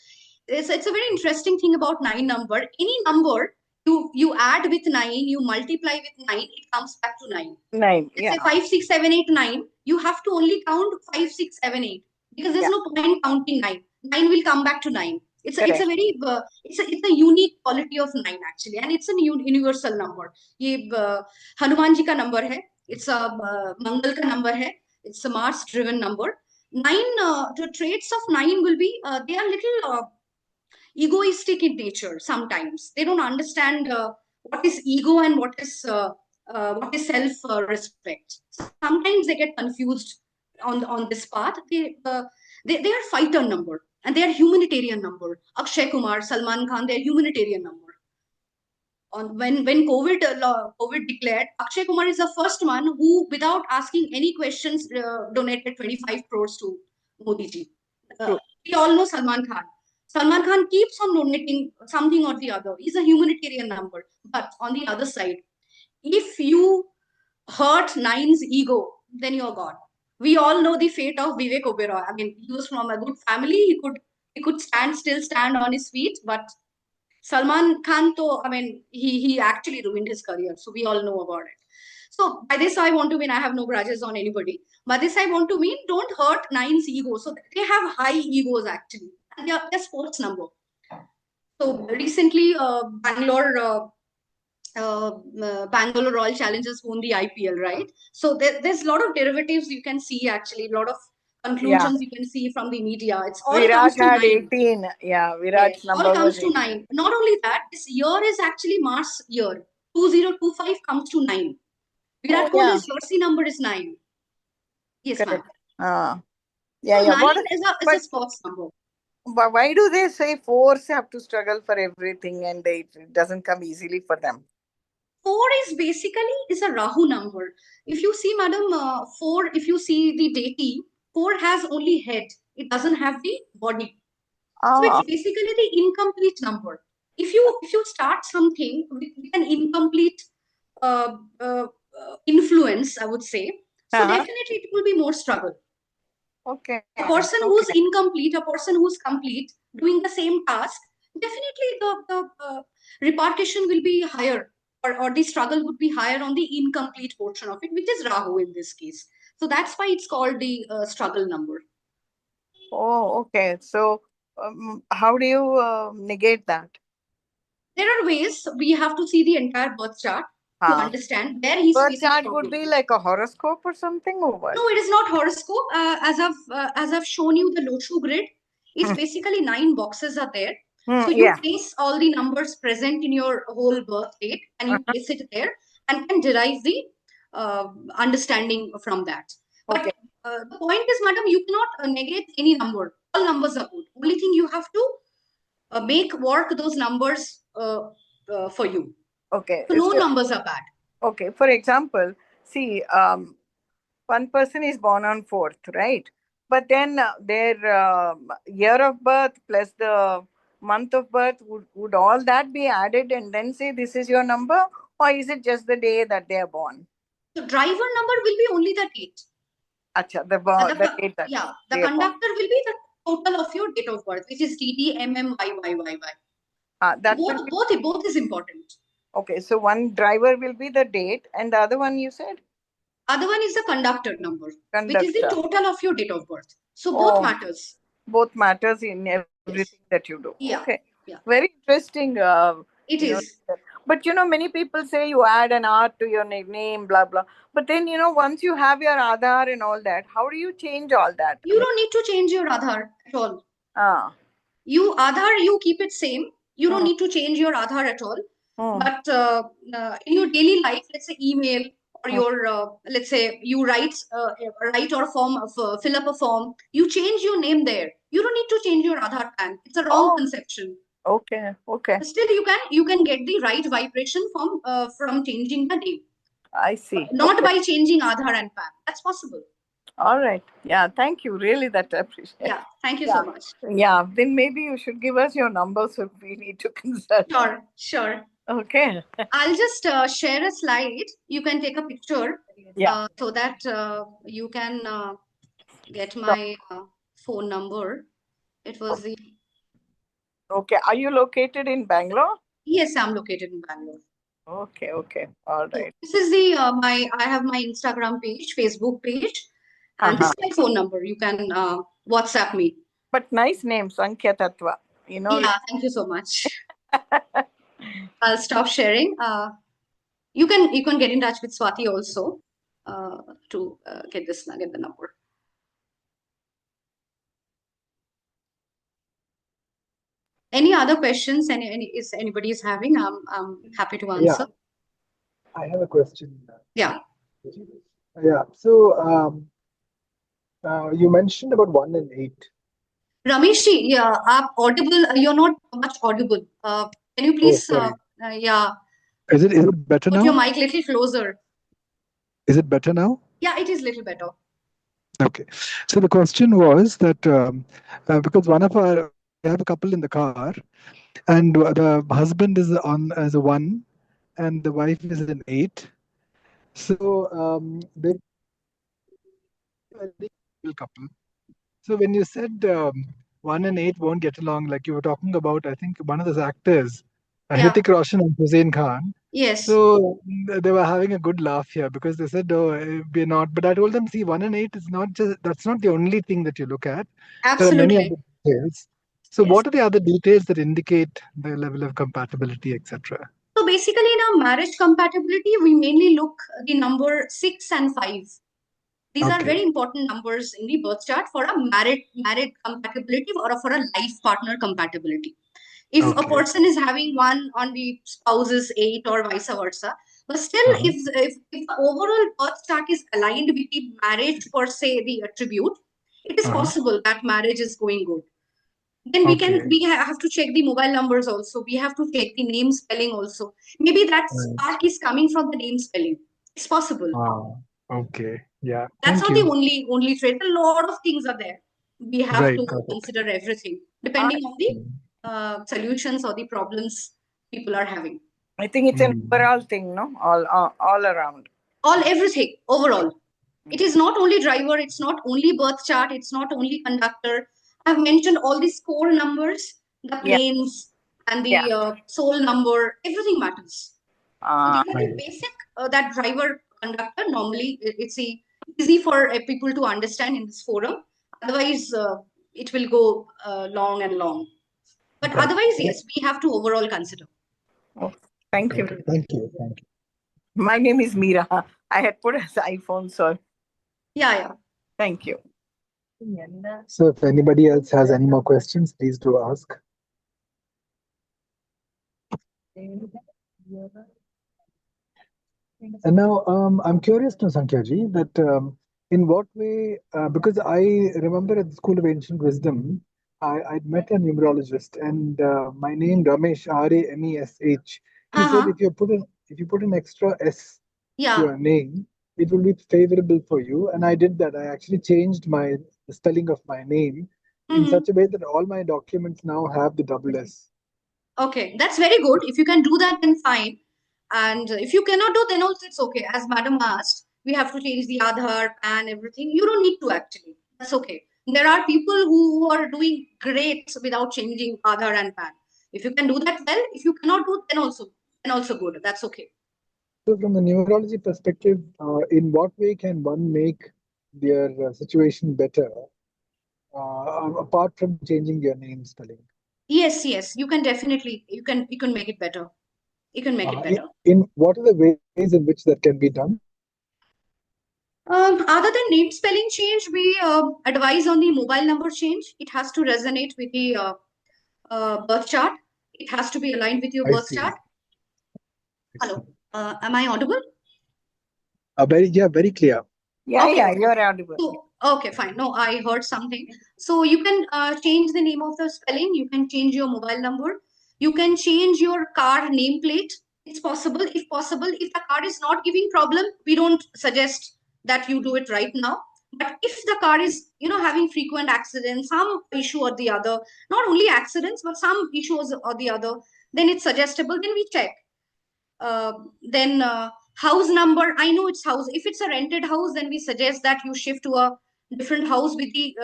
It's a very interesting thing about 9 number. Any number you add with 9, you multiply with 9, it comes back to 9. 9, yeah. Say 5, 6, 7, 8, 9. You have to only count 5, 6, 7, 8 because there's no point counting 9. 9 will come back to 9. It's a very it's a unique quality of 9 actually, and it's a universal number. ये हनुमान जी का number है. It's a मंगल का number है. It's a Mars driven number. 9 the traits of 9 will be they are little egoistic in nature. Sometimes they don't understand what is ego and what is self respect. Sometimes they get confused on this path. They are fighter number and they are humanitarian number. Akshay Kumar, Salman Khan, they are humanitarian number. When COVID declared, Akshay Kumar is the first one who, without asking any questions, donated 25 crores to Modi ji. We all know Salman Khan. Salman Khan keeps on donating something or the other. He's a humanitarian number. But on the other side, if you hurt 9's ego, then you're gone. We all know the fate of Vivek Oberoi. I mean, he was from a good family. He could still stand on his feet. But Salman Khan, I mean, he actually ruined his career. So we all know about it. So by this I want to mean I have no grudges on anybody. By this I want to mean don't hurt 9's ego. So they have high egos actually. And they're sports number. So recently Bangalore Royal Challengers won the IPL, right? So there's a lot of derivatives you can see actually, a lot of conclusions you can see from the media. It's all Virat comes to had 9. 18. Yeah, Virat's number all comes was to 9. Not only that, this year is actually Mars year. 2025 comes to 9. Virat Kohli's jersey number is 9. Yes, ma'am. Yeah, So yeah. 9 is a sports number. But why do they say 4s have to struggle for everything and it doesn't come easily for them? 4 is basically a Rahu number. If you see, madam, 4, if you see the deity, 4 has only head. It doesn't have the body. So it's basically the incomplete number. If you start something with an incomplete influence, I would say, so definitely it will be more struggle. Okay. A person who's incomplete, a person who's complete, doing the same task, definitely the repercussion will be higher, or the struggle would be higher on the incomplete portion of it, which is Rahu in this case. So that's why it's called the struggle number. Oh, okay. So how do you negate that? There are ways. We have to see the entire birth chart to understand where he's Birth facing chart problem. would be like a horoscope or something, or what? No, it is not horoscope. As I've shown you the Loshu grid, it's basically 9 boxes are there. So you place all the numbers present in your whole birth date and you place it there and can derive the understanding from that. But the point is, madam, you cannot negate any number. All numbers are good. Only thing you have to make work those numbers for you. Okay. So no numbers are bad. Okay. For example, see, one person is born on 4th, right? But then their year of birth plus the month of birth, would all that be added and then say this is your number? Or is it just the day that they are born? The driver number will be only the date. Acha, the date that the conductor will be the total of your date of birth, which is DD, MM, YYYY. Both is important. Okay, so one driver will be the date and the other one you said? Other one is the conductor number, which is the total of your date of birth. So both matters. Both matters in everything that you do. Yeah. Okay. Yeah. Very interesting. It is. But many people say you add an R to your name, blah, blah. But then, once you have your Aadhaar and all that, how do you change all that? You don't need to change your Aadhaar at all. Your Aadhaar, you keep it same. You don't need to change your Aadhaar at all. But in your daily life, let's say email or your, let's say you write or fill up a form, you change your name there. You don't need to change your Aadhaar PAN. It's a wrong conception. Okay. Still, you can get the right vibration from changing the name. I see. Not by changing Aadhaar and PAN. That's possible. All right. Yeah. Thank you. Really, that I appreciate. Yeah. Thank you so much. Yeah. Then maybe you should give us your numbers if we need to consult. Sure. Okay. I'll just share a slide. You can take a picture. Yeah. So that you can get my phone number. It was the. Okay. Are you located in Bangalore? Yes, I'm located in Bangalore. Okay. All right. So this is the I have my Instagram page, Facebook page, and this is my phone number. You can WhatsApp me. But nice name, Sankhya Tattva. Yeah, thank you so much. I'll stop sharing. You can get in touch with Swati also to get the number. Any other questions? Is anybody is having? I'm happy to answer. Yeah. I have a question. Yeah. Yeah. So you mentioned about 1 and 8. Rameshji, yeah, audible. You're not much audible. Can you please? Yeah. Is it better now? Put your mic a little closer. Is it better now? Yeah, it is little better. Okay. So the question was that because we have a couple in the car, and the husband is on as a 1, and the wife is an 8. So they a couple. So when you said 1 and 8 won't get along, like you were talking about, I think one of the actors, Hrithik Roshan and Hussein Khan. Yes. So they were having a good laugh here because they said, "Oh, we're not." But I told them, "See, 1 and 8 is not that's not the only thing that you look at. Absolutely. There are many other details." So what are the other details that indicate the level of compatibility, etc.? So basically, in our marriage compatibility, we mainly look the number 6 and 5. These are very important numbers in the birth chart for a married compatibility or for a life partner compatibility. If a person is having 1 on the spouse's 8 or vice versa, but still, if the overall birth chart is aligned with the marriage per se, the attribute, it is possible that marriage is going good. Then we have to check the mobile numbers also. We have to check the name spelling also. Maybe that spark is coming from the name spelling. It's possible. Okay. Yeah. That's not the only trait. A lot of things are there. We have to consider everything depending on the solutions or the problems people are having. I think it's an overall thing, no? All around. Everything overall. It is not only driver. It's not only birth chart. It's not only conductor. I've mentioned all these core numbers, the planes and the soul number. Everything matters. These are the basic that driver conductor. Normally, it's easy for people to understand in this forum. Otherwise, it will go long and long. But Got it. otherwise, yes, we have to overall consider. Oh, thank you. Thank you. Thank you. My name is Meera. I had put as iPhone, so Yeah. thank you. So if anybody else has any more questions, please do ask. And now I'm curious to Sankhyaji that in what way, because I remember at the School of Ancient Wisdom, I'd met a numerologist, and my name Ramesh, Ramesh. He said Uh-huh. if you put an extra S to Yeah. your name, it will be favorable for you. And I did that. I actually changed the spelling of my name in Mhm. such a way that all my documents now have the double S. Okay, that's very good. If you can do that, then fine. And if you cannot do, then also it's okay. As Madam asked, we have to change the Aadhaar, PAN, everything. You don't need to actually. That's okay. There are people who are doing great without changing Aadhaar and PAN. If you can do that, well. If you cannot do, then also good. That's okay. So, from a numerology perspective, in what way can one make their situation better, apart from changing your name spelling? Yes. You can definitely. You can make it better. You can make it better. In what are the ways in which that can be done? Other than name spelling change, we advise on the mobile number change. It has to resonate with the birth chart. It has to be aligned with your I birth see. chart. I see. Hello, am I audible? Very clear. Yeah, Okay. yeah, you're audible. So, okay, fine. No, I heard something. So you can change the name of the spelling. You can change your mobile number. You can change your car nameplate. It's possible. If possible, if the car is not giving problem, we don't suggest that you do it right now. But if the car is, having frequent accidents, some issue or the other, not only accidents, but some issues or the other, then it's suggestible. Then we check. Then house number, I know it's house. If it's a rented house, then we suggest that you shift to a different house with the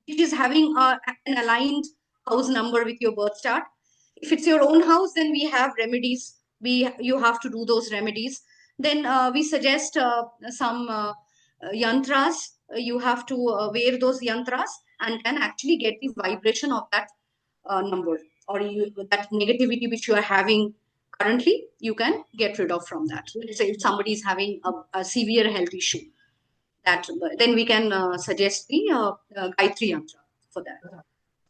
it is having an aligned house number with your birth chart. If it's your own house, then we have remedies. You have to do those remedies. Then we suggest some yantras. You have to wear those yantras and can actually get the vibration of that number, or that negativity which you are having currently, you can get rid of from that. Let's say if somebody is having a severe health issue, that then we can suggest the Gayatri Yantra for that.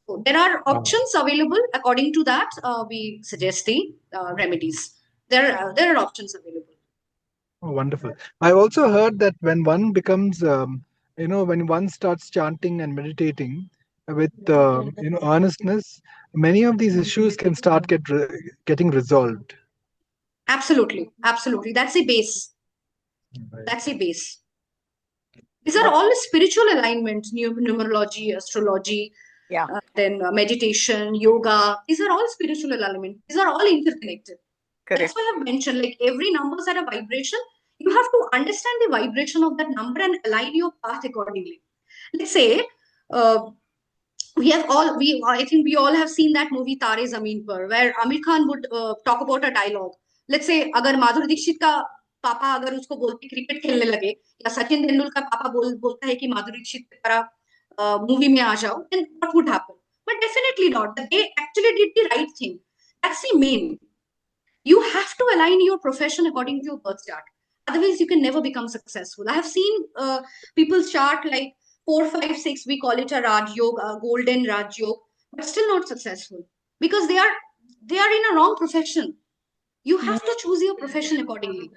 So there are options available. According to that, we suggest the remedies. There are options available. Oh, wonderful. I also heard that when one becomes, when one starts chanting and meditating with, earnestness, many of these issues can start getting resolved. Absolutely. That's a base. That's a base. These are all spiritual alignment, numerology, astrology, Yeah. Then meditation, yoga. These are all spiritual alignment. These are all interconnected. Correct. That's why I've mentioned, like, every number is at a vibration. You have to understand the vibration of that number and align your path accordingly. Let's say I think we all have seen that movie Tare Zameen Par, where Amir Khan would talk about a dialogue. Let's say अगर माधुरी दीक्षित का पापा अगर उसको बोलते cricket खेलने लगे, या सचिन तेंदुलकर पापा बोलता है कि माधुरी दीक्षित की तरह मूवी में आ जाओ, then what would happen? But definitely not. They actually did the right thing. That's the main. You have to align your profession according to your birth chart. Otherwise, you can never become successful. I have seen people's chart like 4, 5, 6. We call it a Raj Yoga, a golden Raj Yoga, but still not successful because they are in a wrong profession. You have to choose your profession accordingly.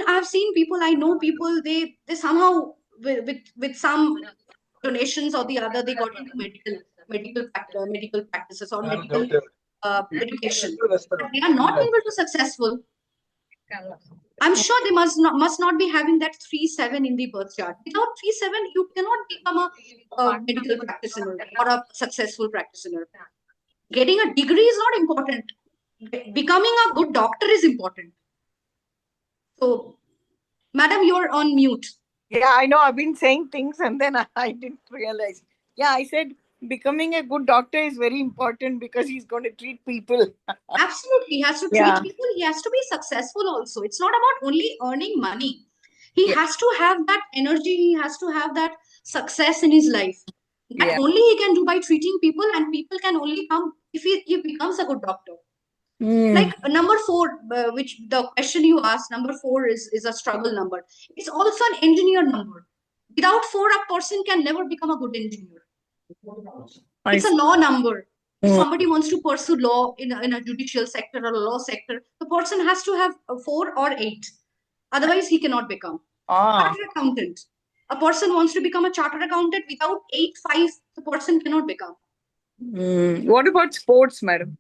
I've seen people. I know people. They somehow with some donations or the other, they got into medical practices or medical education. But they are not able to successful. I'm sure they must not be having that 3-7 in the birth chart. Without 3-7, you cannot become a medical practitioner or a successful practitioner. Getting a degree is not important. Becoming a good doctor is important. So, madam, you're on mute. Yeah, I know. I've been saying things and then I didn't realize. Yeah, I said becoming a good doctor is very important because he's going to treat people. Absolutely. He has to treat people. He has to be successful also. It's not about only earning money. He has to have that energy. He has to have that success in his life. That Yeah. only he can do by treating people, and people can only come if he becomes a good doctor. Like number 4, which the question you asked, number 4 is a struggle number. It's also an engineer number. Without 4, a person can never become a good engineer. It's a law number. If somebody wants to pursue law in a judicial sector or a law sector, the person has to have a 4 or 8. Otherwise, he cannot become. Chartered accountant. A person wants to become a chartered accountant. Without 8, 5, the person cannot become. What about sports, madam?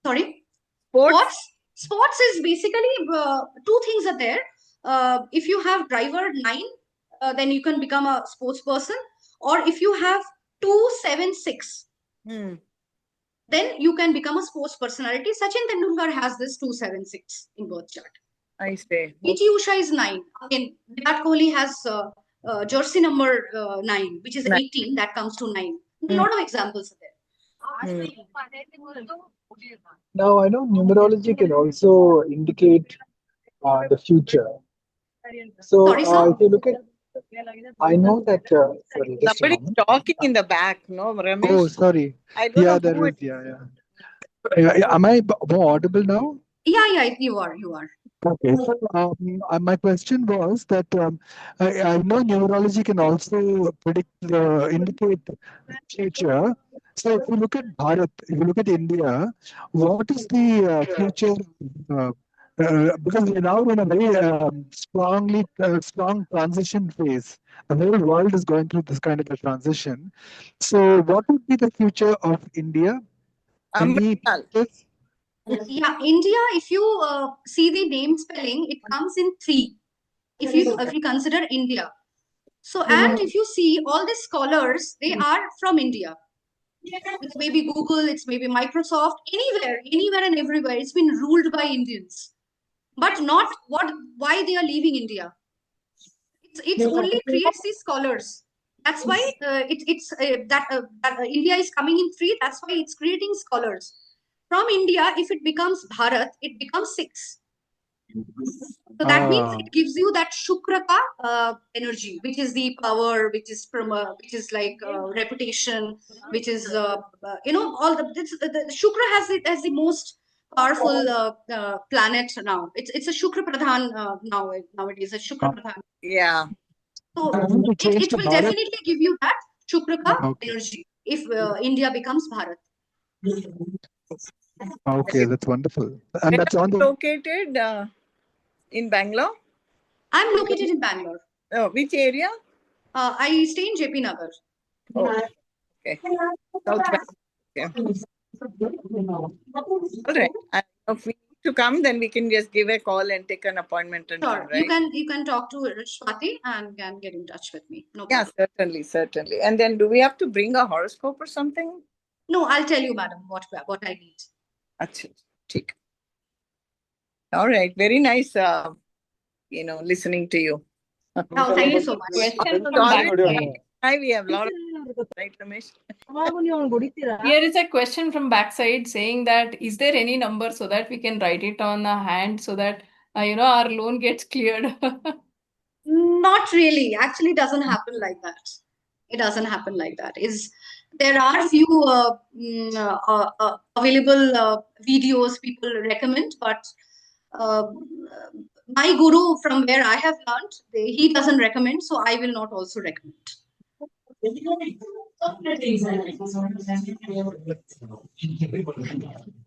Sorry? Sports? Sports is basically 2 things are there. If you have driver 9, then you can become a sports person. Or if you have 2, 7, 6, then you can become a sports personality. Sachin Tendulkar has this 2, 7, 6 in birth chart. I say. PT Usha is 9. Again, Virat Kohli has jersey number 9, which is 18. That comes to 9. A lot of examples are there. Now, I know numerology can also indicate the future. So, Sorry, sir? if you look at, I know that, sorry, just a Somebody moment. talking in the back, no, Ramesh? Oh, sorry. I don't Yeah, know there who is, it yeah. Am I more audible now? Yeah, you are. Okay. So, my question was that I know numerology can also predict, indicate the future. So, if you look at Bharat, if you look at India, what is the future? Because we're now in a very strong transition phase. The whole world is going through this kind of a transition. So, what would be the future of India? Any Amrital. pictures? Yeah, India, if you see the name spelling, it comes in 3. If you consider India. So, and if you see all the scholars, they are from India. It's maybe Google, it's maybe Microsoft, anywhere and everywhere. It's been ruled by Indians. But not why they are leaving India. It's only creates these scholars. That's why India is coming in 3. That's why it's creating scholars. From India, if it becomes Bharat, it becomes 6. So that means it gives you that Shukraka energy, which is the power, which is like reputation, which is all the Shukra has it as the most powerful planet now. It's a Shukra Pradhan nowadays, a Shukra Pradhan. Yeah. So To change it to will Bharat. definitely give you that Shukraka Okay. energy if India becomes Bharat. Okay, that's wonderful. And Where that's are on you the located? In Bangalore? I'm located in Bangalore. Oh, which area? I stay in JP Nagar. Oh, okay. South Bangalore. Yeah. All right. And if we need to come, then we can just give a call and take an appointment and come, Sure, right? you can talk to Swati and can get in touch with me. No Yeah, problem. certainly. And then do we have to bring a horoscope or something? No, I'll tell you, madam, what I need. Acha, theek. All right. Very nice, listening to you. Oh, thank you so much. Question from Always backside. hi, we have a lot of right, Ramesh? Here is a question from backside saying that is there any number so that we can write it on a hand so that our loan gets cleared? Not really. Actually, it doesn't happen like that. It doesn't happen like that. There are few available videos people recommend, but my guru from where I have learned, he doesn't recommend, so I will not also recommend.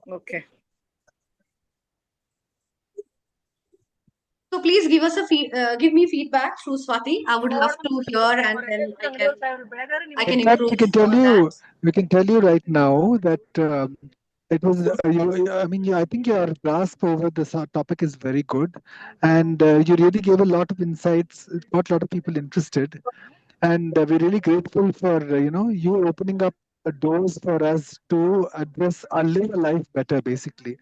Okay. So please give us give me feedback through Swati. I would love to hear, and then I can In fact, improve we can tell you right now that it was. I think your grasp over this topic is very good, and you really gave a lot of insights. It got a lot of people interested, and we're really grateful for you opening up doors for us to address live a life better. Basically,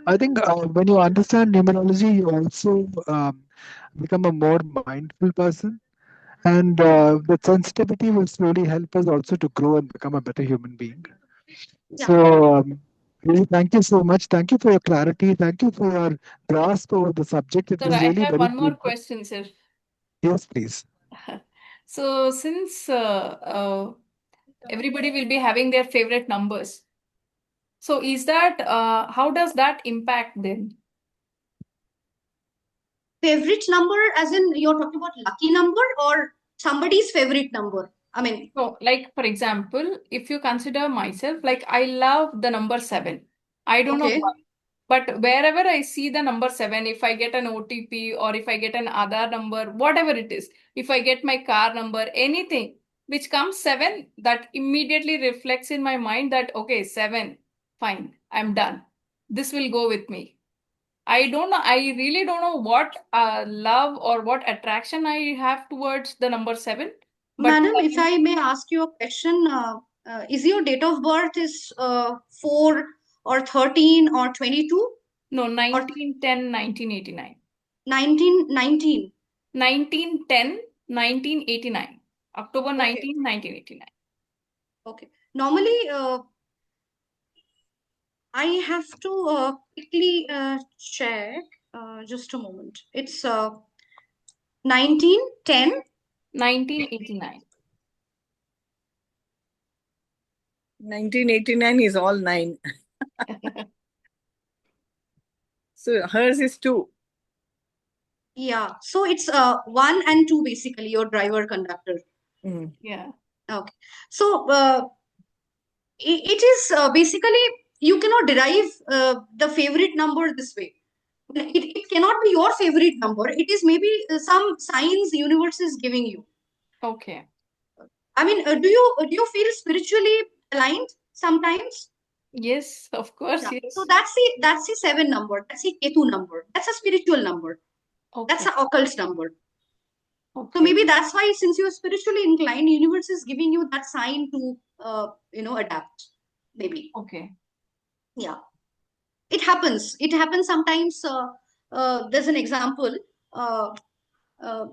I think when you understand numerology, you also become a more mindful person. And the sensitivity will slowly help us also to grow and become a better human being. Yeah. So, really, thank you so much. Thank you for your clarity. Thank you for your grasp over the subject. It Sir, was I really have very one more good. question, sir. Yes, please. So since everybody will be having their favorite numbers. So is that, how does that impact them? Favorite number, as in you're talking about lucky number or somebody's favorite number? I mean, So, like, for example, if you consider myself, like, I love the number 7. I don't know okay. why, but wherever I see the number 7, if I get an OTP or if I get an Aadhaar number, whatever it is, if I get my car number, anything which comes 7, that immediately reflects in my mind that, okay, 7, fine, I'm done. This will go with me. I don't know. I really don't know what love or what attraction I have towards the number 7. But Madam, if I may ask you a question, is your date of birth is 4 or 13 or 22? no, Or 1910, 1989. 1919? 1910, 1989. October Okay. 19, 1989. Okay. Normally, I have to quickly check. Just a moment. It's 1910. 1989. 1989 is all 9. So hers is 2. Yeah. So it's 1 and 2 basically, your driver conductor. Mm. Yeah. Okay. So it is basically, you cannot derive the favorite number this way. It cannot be your favorite number. It is maybe some signs universe is giving you. Okay. I mean, do you feel spiritually aligned sometimes? Yes, of course, Yeah. yes. So that's the 7 number. That's the Ketu number. That's a spiritual number. That's Okay. an occult number. So Okay. maybe that's why, since you're spiritually inclined, universe is giving you that sign to adapt. Maybe. Okay. Yeah. It happens. It happens sometimes. There's an example. Uh, uh,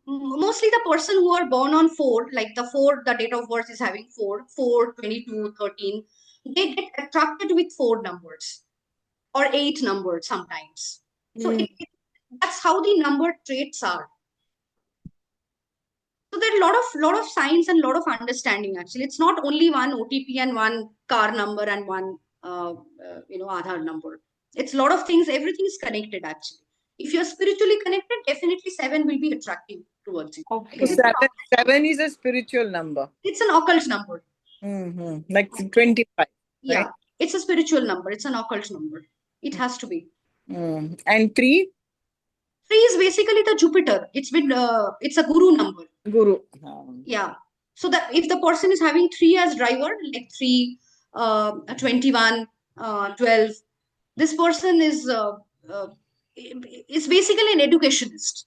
Mostly the person who are born on 4, like the date of birth is having 4, 22, 13, they get attracted with 4 numbers or 8 numbers sometimes. So that's how the number traits are. So there are a lot of science and a lot of understanding actually. It's not only one OTP and one car number and one Aadhaar number. It's a lot of things. Everything is connected actually. If you're spiritually connected, definitely 7 will be attractive towards you. Okay. So 7 is a spiritual number. It's an occult number. Like 25. Yeah, right? it's a spiritual number. It's an occult number. It has to be. And 3? 3 is basically the Jupiter. It's a guru number. Guru. Yeah. So that if the person is having 3 as driver, like 3, 21, 12, this person is basically an educationist.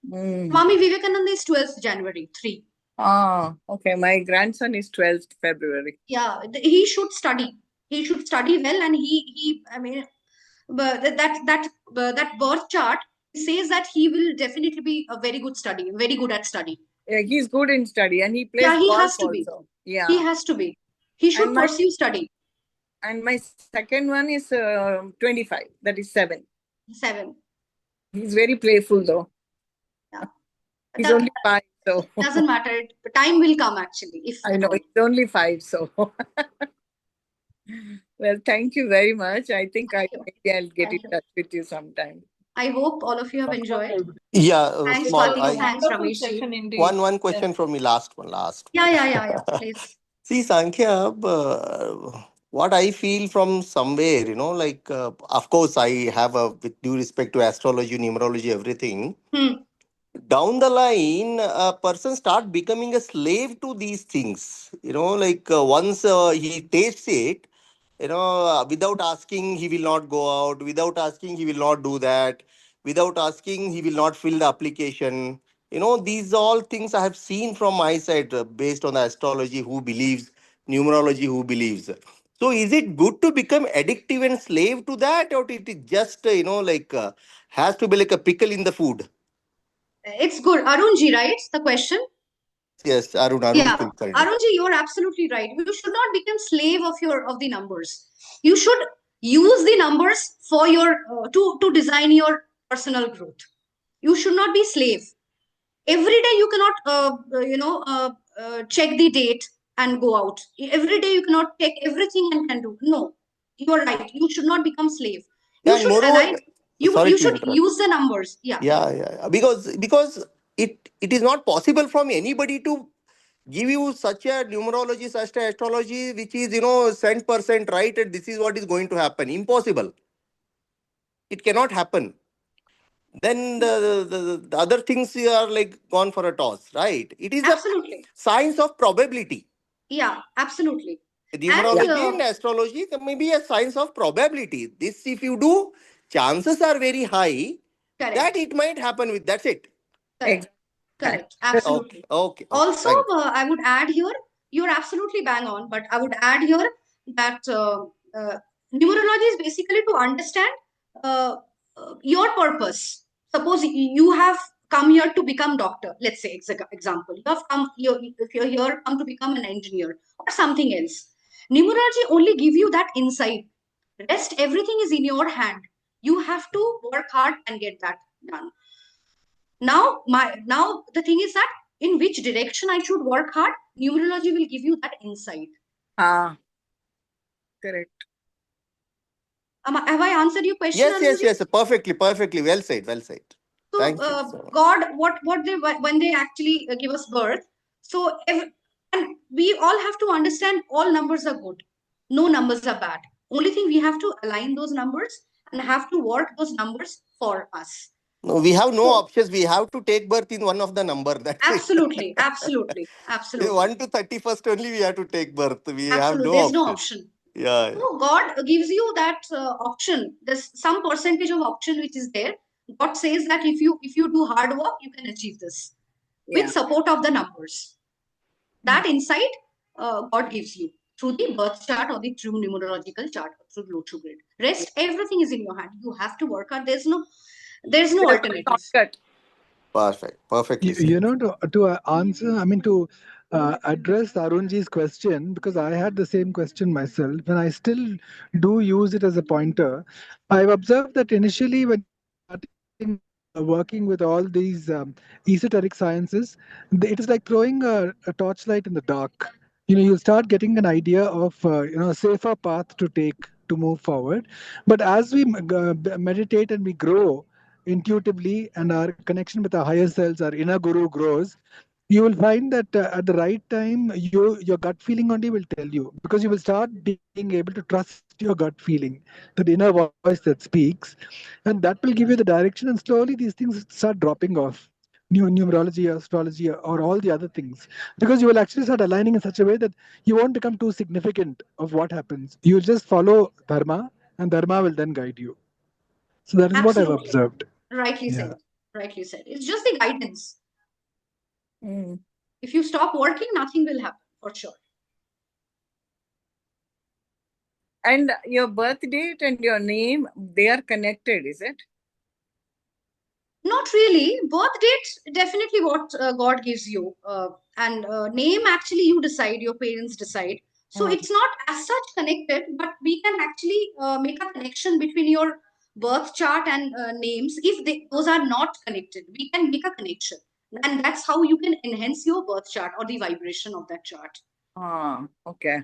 Swami Vivekananda is 12th January, 3. Okay. My grandson is 12th February. Yeah, he should study. He should study well, and I mean, but that birth chart says that he will definitely be a very good at study. Yeah, he's good in study and he plays Yeah, he golf has to be. also. Yeah. He has to be. He should And my- pursue study. And my second one is 25. That is 7. 7. He's very playful though. Yeah. He's That- only 5, so Doesn't matter. Time will come actually. If I know he's only 5, so well, thank you very much. I think maybe I'll get in touch with you sometime. I hope all of you have enjoyed. Yeah, Thanks, small. Swati. Thanks, Wonderful Ramesh. session indeed. One question from me. Last one. Yeah. Please. See, Sankhya, what I feel from somewhere, like, of course, I have with due respect to astrology, numerology, everything. Down the line, a person start becoming a slave to these things. Like once he tastes it, without asking, he will not go out. Without asking, he will not do that. Without asking, he will not fill the application. These all things I have seen from my side, based on the astrology, who believes, numerology, who believes. So is it good to become addictive and slave to that, or it is just, like, has to be like a pickle in the food? It's good. Arunji, right? The question? Yes, Arun Yeah, Kulkarni. Arunji, you're absolutely right. You should not become slave of the numbers. You should use the numbers for your to design your personal growth. You should not be slave. Every day you cannot check the date and go out. Every day you cannot check everything and can do. No, you are right. You should not become slave. You Yeah, and should moreover, align. sorry You to should interrupt. use the numbers. Yeah. Yeah. Because it is not possible from anybody to give you such a numerology, such a astrology, which is 100% right, and this is what is going to happen. Impossible. It cannot happen. Then the other things are like gone for a toss, right? It is Absolutely. a science of probability. Yeah, absolutely. Numerology and astrology may be a science of probability. This, if you do, chances are very high that it might happen with. That's it. Correct. Absolutely. Okay. Also, Thank you. I would add here, you're absolutely bang on, but I would add here that numerology is basically to understand your purpose. Suppose you have come here to become doctor, let's say, example. You have come here, if you're here, come to become an engineer or something else. Numerology only give you that insight. Rest, everything is in your hand. You have to work hard and get that done. Now the thing is that in which direction I should work hard, numerology will give you that insight. Correct. Have I answered your question? Yes. Perfectly. Well said. So, Thank you so much. God, what they, when they actually give us birth, so and we all have to understand all numbers are good, no numbers are bad. Only thing we have to align those numbers and have to work those numbers for us. No, we have no options. We have to take birth in one of the number. That's absolutely. 1 to 31st only we have to take birth. We have no There's option. no option. Yeah. So God gives you that option. There's some percentage of option which is there. God says that if you do hard work, you can achieve this with support of the numbers. That insight God gives you through the birth chart or the true numerological chart through Lotu grid. Rest, everything is in your hand. You have to work hard. There's no alternative. Perfectly. To answer, to address Arunji's question, because I had the same question myself, and I still do use it as a pointer. I've observed that initially when starting working with all these esoteric sciences, it is like throwing a torchlight in the dark. You'll start getting an idea of a safer path to take to move forward. But as we meditate and we grow intuitively and our connection with our higher selves, our inner guru grows, you will find that at the right time, your gut feeling only will tell you, because you will start being able to trust your gut feeling, that inner voice that speaks, and that will give you the direction, and slowly these things start dropping off. Numerology, astrology, or all the other things, because you will actually start aligning in such a way that you won't become too significant of what happens. You will just follow dharma, and dharma will then guide you. So that is what I've observed. Rightly said. It's just the guidance. If you stop working, nothing will happen, for sure. And your birth date and your name, they are connected, is it? Not really. Birth date, definitely what God gives you. And name, actually, you decide, your parents decide. So it's not as such connected, but we can actually make a connection between your birth chart and names. If those are not connected, we can make a connection. And that's how you can enhance your birth chart or the vibration of that chart. Okay.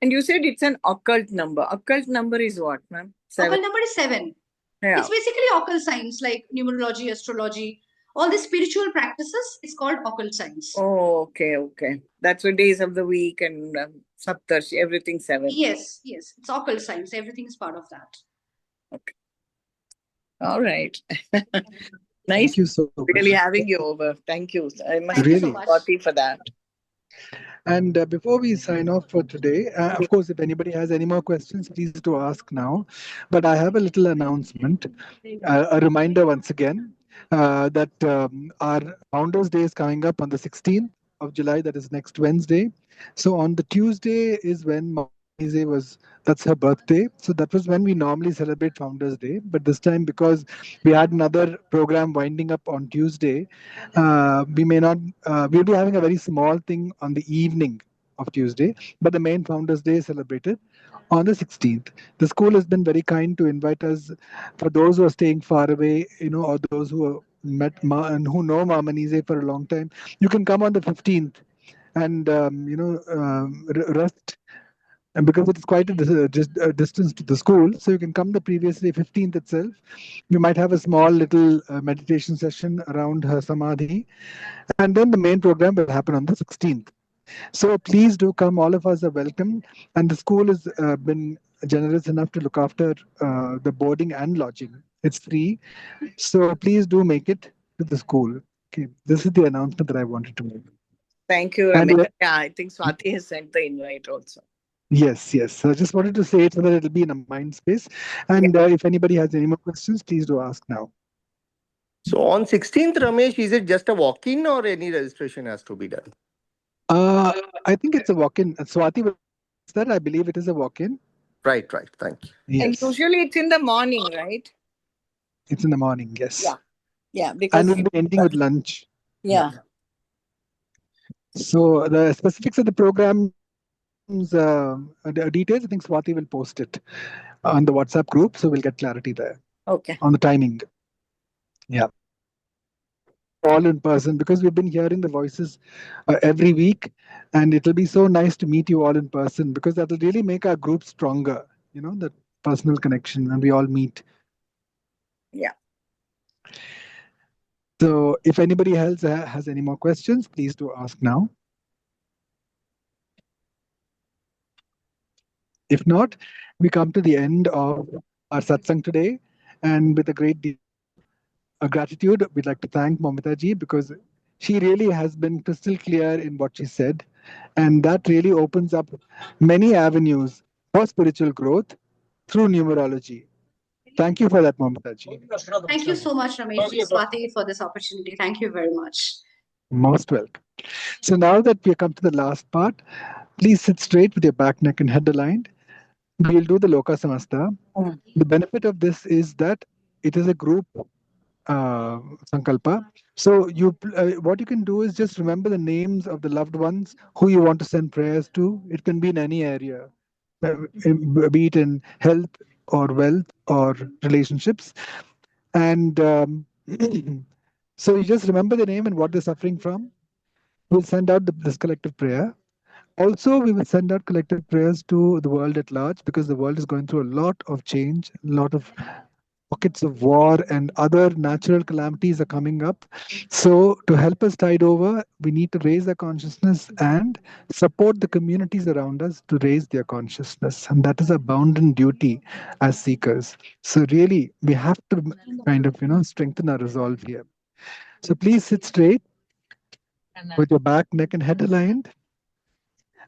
And you said it's an occult number. Occult number is what, ma'am? Occult number is 7. Yeah. It's basically occult science, like numerology, astrology, all the spiritual practices. It's called occult science. Oh, okay. That's the days of the week and Saptarshi, everything 7. Yes. It's occult science. Everything is part of that. Okay. All right. Nice. Thank you so much. Really having you over. Thank you. I must Thank you so much. Party for that. And before we sign off for today, of course, if anybody has any more questions, please do ask now. But I have a little announcement, a reminder once again, that our Founders Day is coming up on the 16th of July, that is next Wednesday. So on the Tuesday is when that's her birthday. So that was when we normally celebrate Founders Day. But this time, because we had another program winding up on Tuesday, we may not, we'll be having a very small thing on the evening of Tuesday, but the main Founders Day is celebrated on the 16th. The school has been very kind to invite us. For those who are staying far away, or those who have met and who know Ma Manize for a long time, you can come on the 15th and rest. And because it is quite a distance to the school, so you can come the previous day, 15th itself. We might have a small little meditation session around her samadhi, and then the main program will happen on the 16th. So please do come. All of us are welcome, and the school has been generous enough to look after the boarding and lodging. It's free, so please do make it to the school. Okay, this is the announcement that I wanted to make. Thank you, And Ramesh. Yeah, I think Swati has sent the invite also. yes, yes. So I just wanted to say it so that it'll be in a mind space. And if anybody has any more questions, please do ask now. So on 16th, Ramesh, is it just a walk-in or any registration has to be done? I think it's a walk-in. Swati will that. I believe it is a walk-in. Right. Thank you. And Yes, usually it's in the morning, right? it's in the morning. Yes. Yeah. Yeah, And because we'll be ending with lunch. yeah. So the specifics of the programs, the details, I think Swati will post it on the WhatsApp group, so we'll get clarity there Okay. on the timing. Yeah. All in person, because we've been hearing the voices every week, and it'll be so nice to meet you all in person, because that'll really make our group stronger. You know, that personal connection when we all meet. Yeah. So if anybody else has any more questions, please do ask now. If not, we come to the end of our satsang today, and with a great deal of gratitude, we'd like to thank Mouumita ji, because she really has been crystal clear in what she said, and that really opens up many avenues for spiritual growth through numerology. Thank you for that, Mouumita ji. Thank you so much, Ramesh ji, Swati, for this opportunity. Thank you very much. Most welcome. So now that we have come to the last part, please sit straight with your back, neck, and head aligned. We'll do the Loka Samasta. The benefit of this is that it is a group sankalpa. So what you can do is just remember the names of the loved ones who you want to send prayers to. It can be in any area, be it in health or wealth or relationships. And so you just remember the name and what they're suffering from. We'll send out this collective prayer. Also, we will send out collective prayers to the world at large, because the world is going through a lot of change, a lot of pockets of war, and other natural calamities are coming up. So, to help us tide over, we need to raise our consciousness and support the communities around us to raise their consciousness. And that is a bounden duty as seekers. So, really, we have to kind of, strengthen our resolve here. So, please sit straight with your back, neck, and head aligned.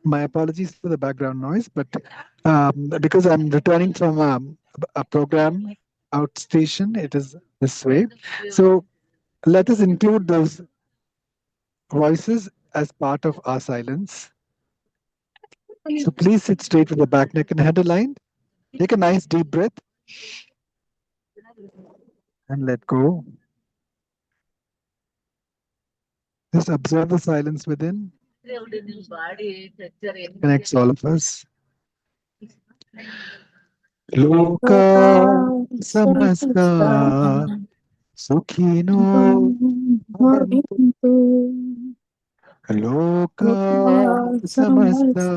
My apologies for the background noise, but because I'm returning from a program outstation, it is this way. So let us include those voices as part of our silence. So please sit straight with the back, neck, and head aligned. Take a nice deep breath and let go. Just observe the silence within. Connects all of us. Loka samasta sukhino bhavantu. Loka samasta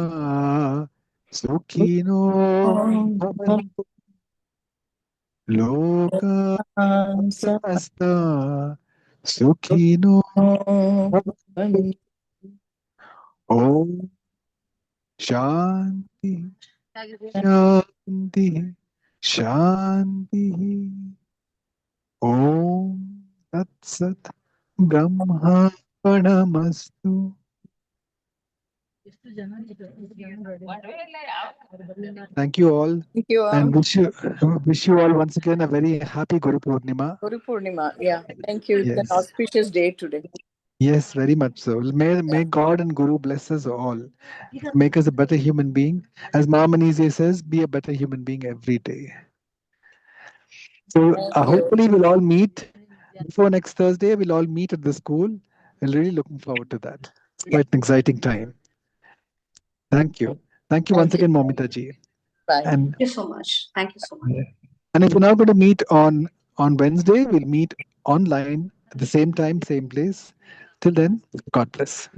sukhino bhavantu. Loka samasta sukhino bhavantu. Om Shanti Shanti Shanti. Om Tat Sat Brahma Pranamastu. Thank you all. Thank you all. And wish you all once again a very happy Guru Purnima. Guru Purnima. Yeah. Thank you. It's an Yes. auspicious day today. Yes, very much so. May God and Guru bless us all. Make us a better human being. As Mahamanize says, be a better human being every day. So Thank you. hopefully we'll all meet before next Thursday. We'll all meet at the school. I'm really looking forward to that. It's quite an exciting time. Thank you. Thank you once again, Mouumita ji. Bye. And Thank you so much. Thank you so much. and if we're now going to meet on Wednesday, we'll meet online at the same time, same place. Till then, God bless.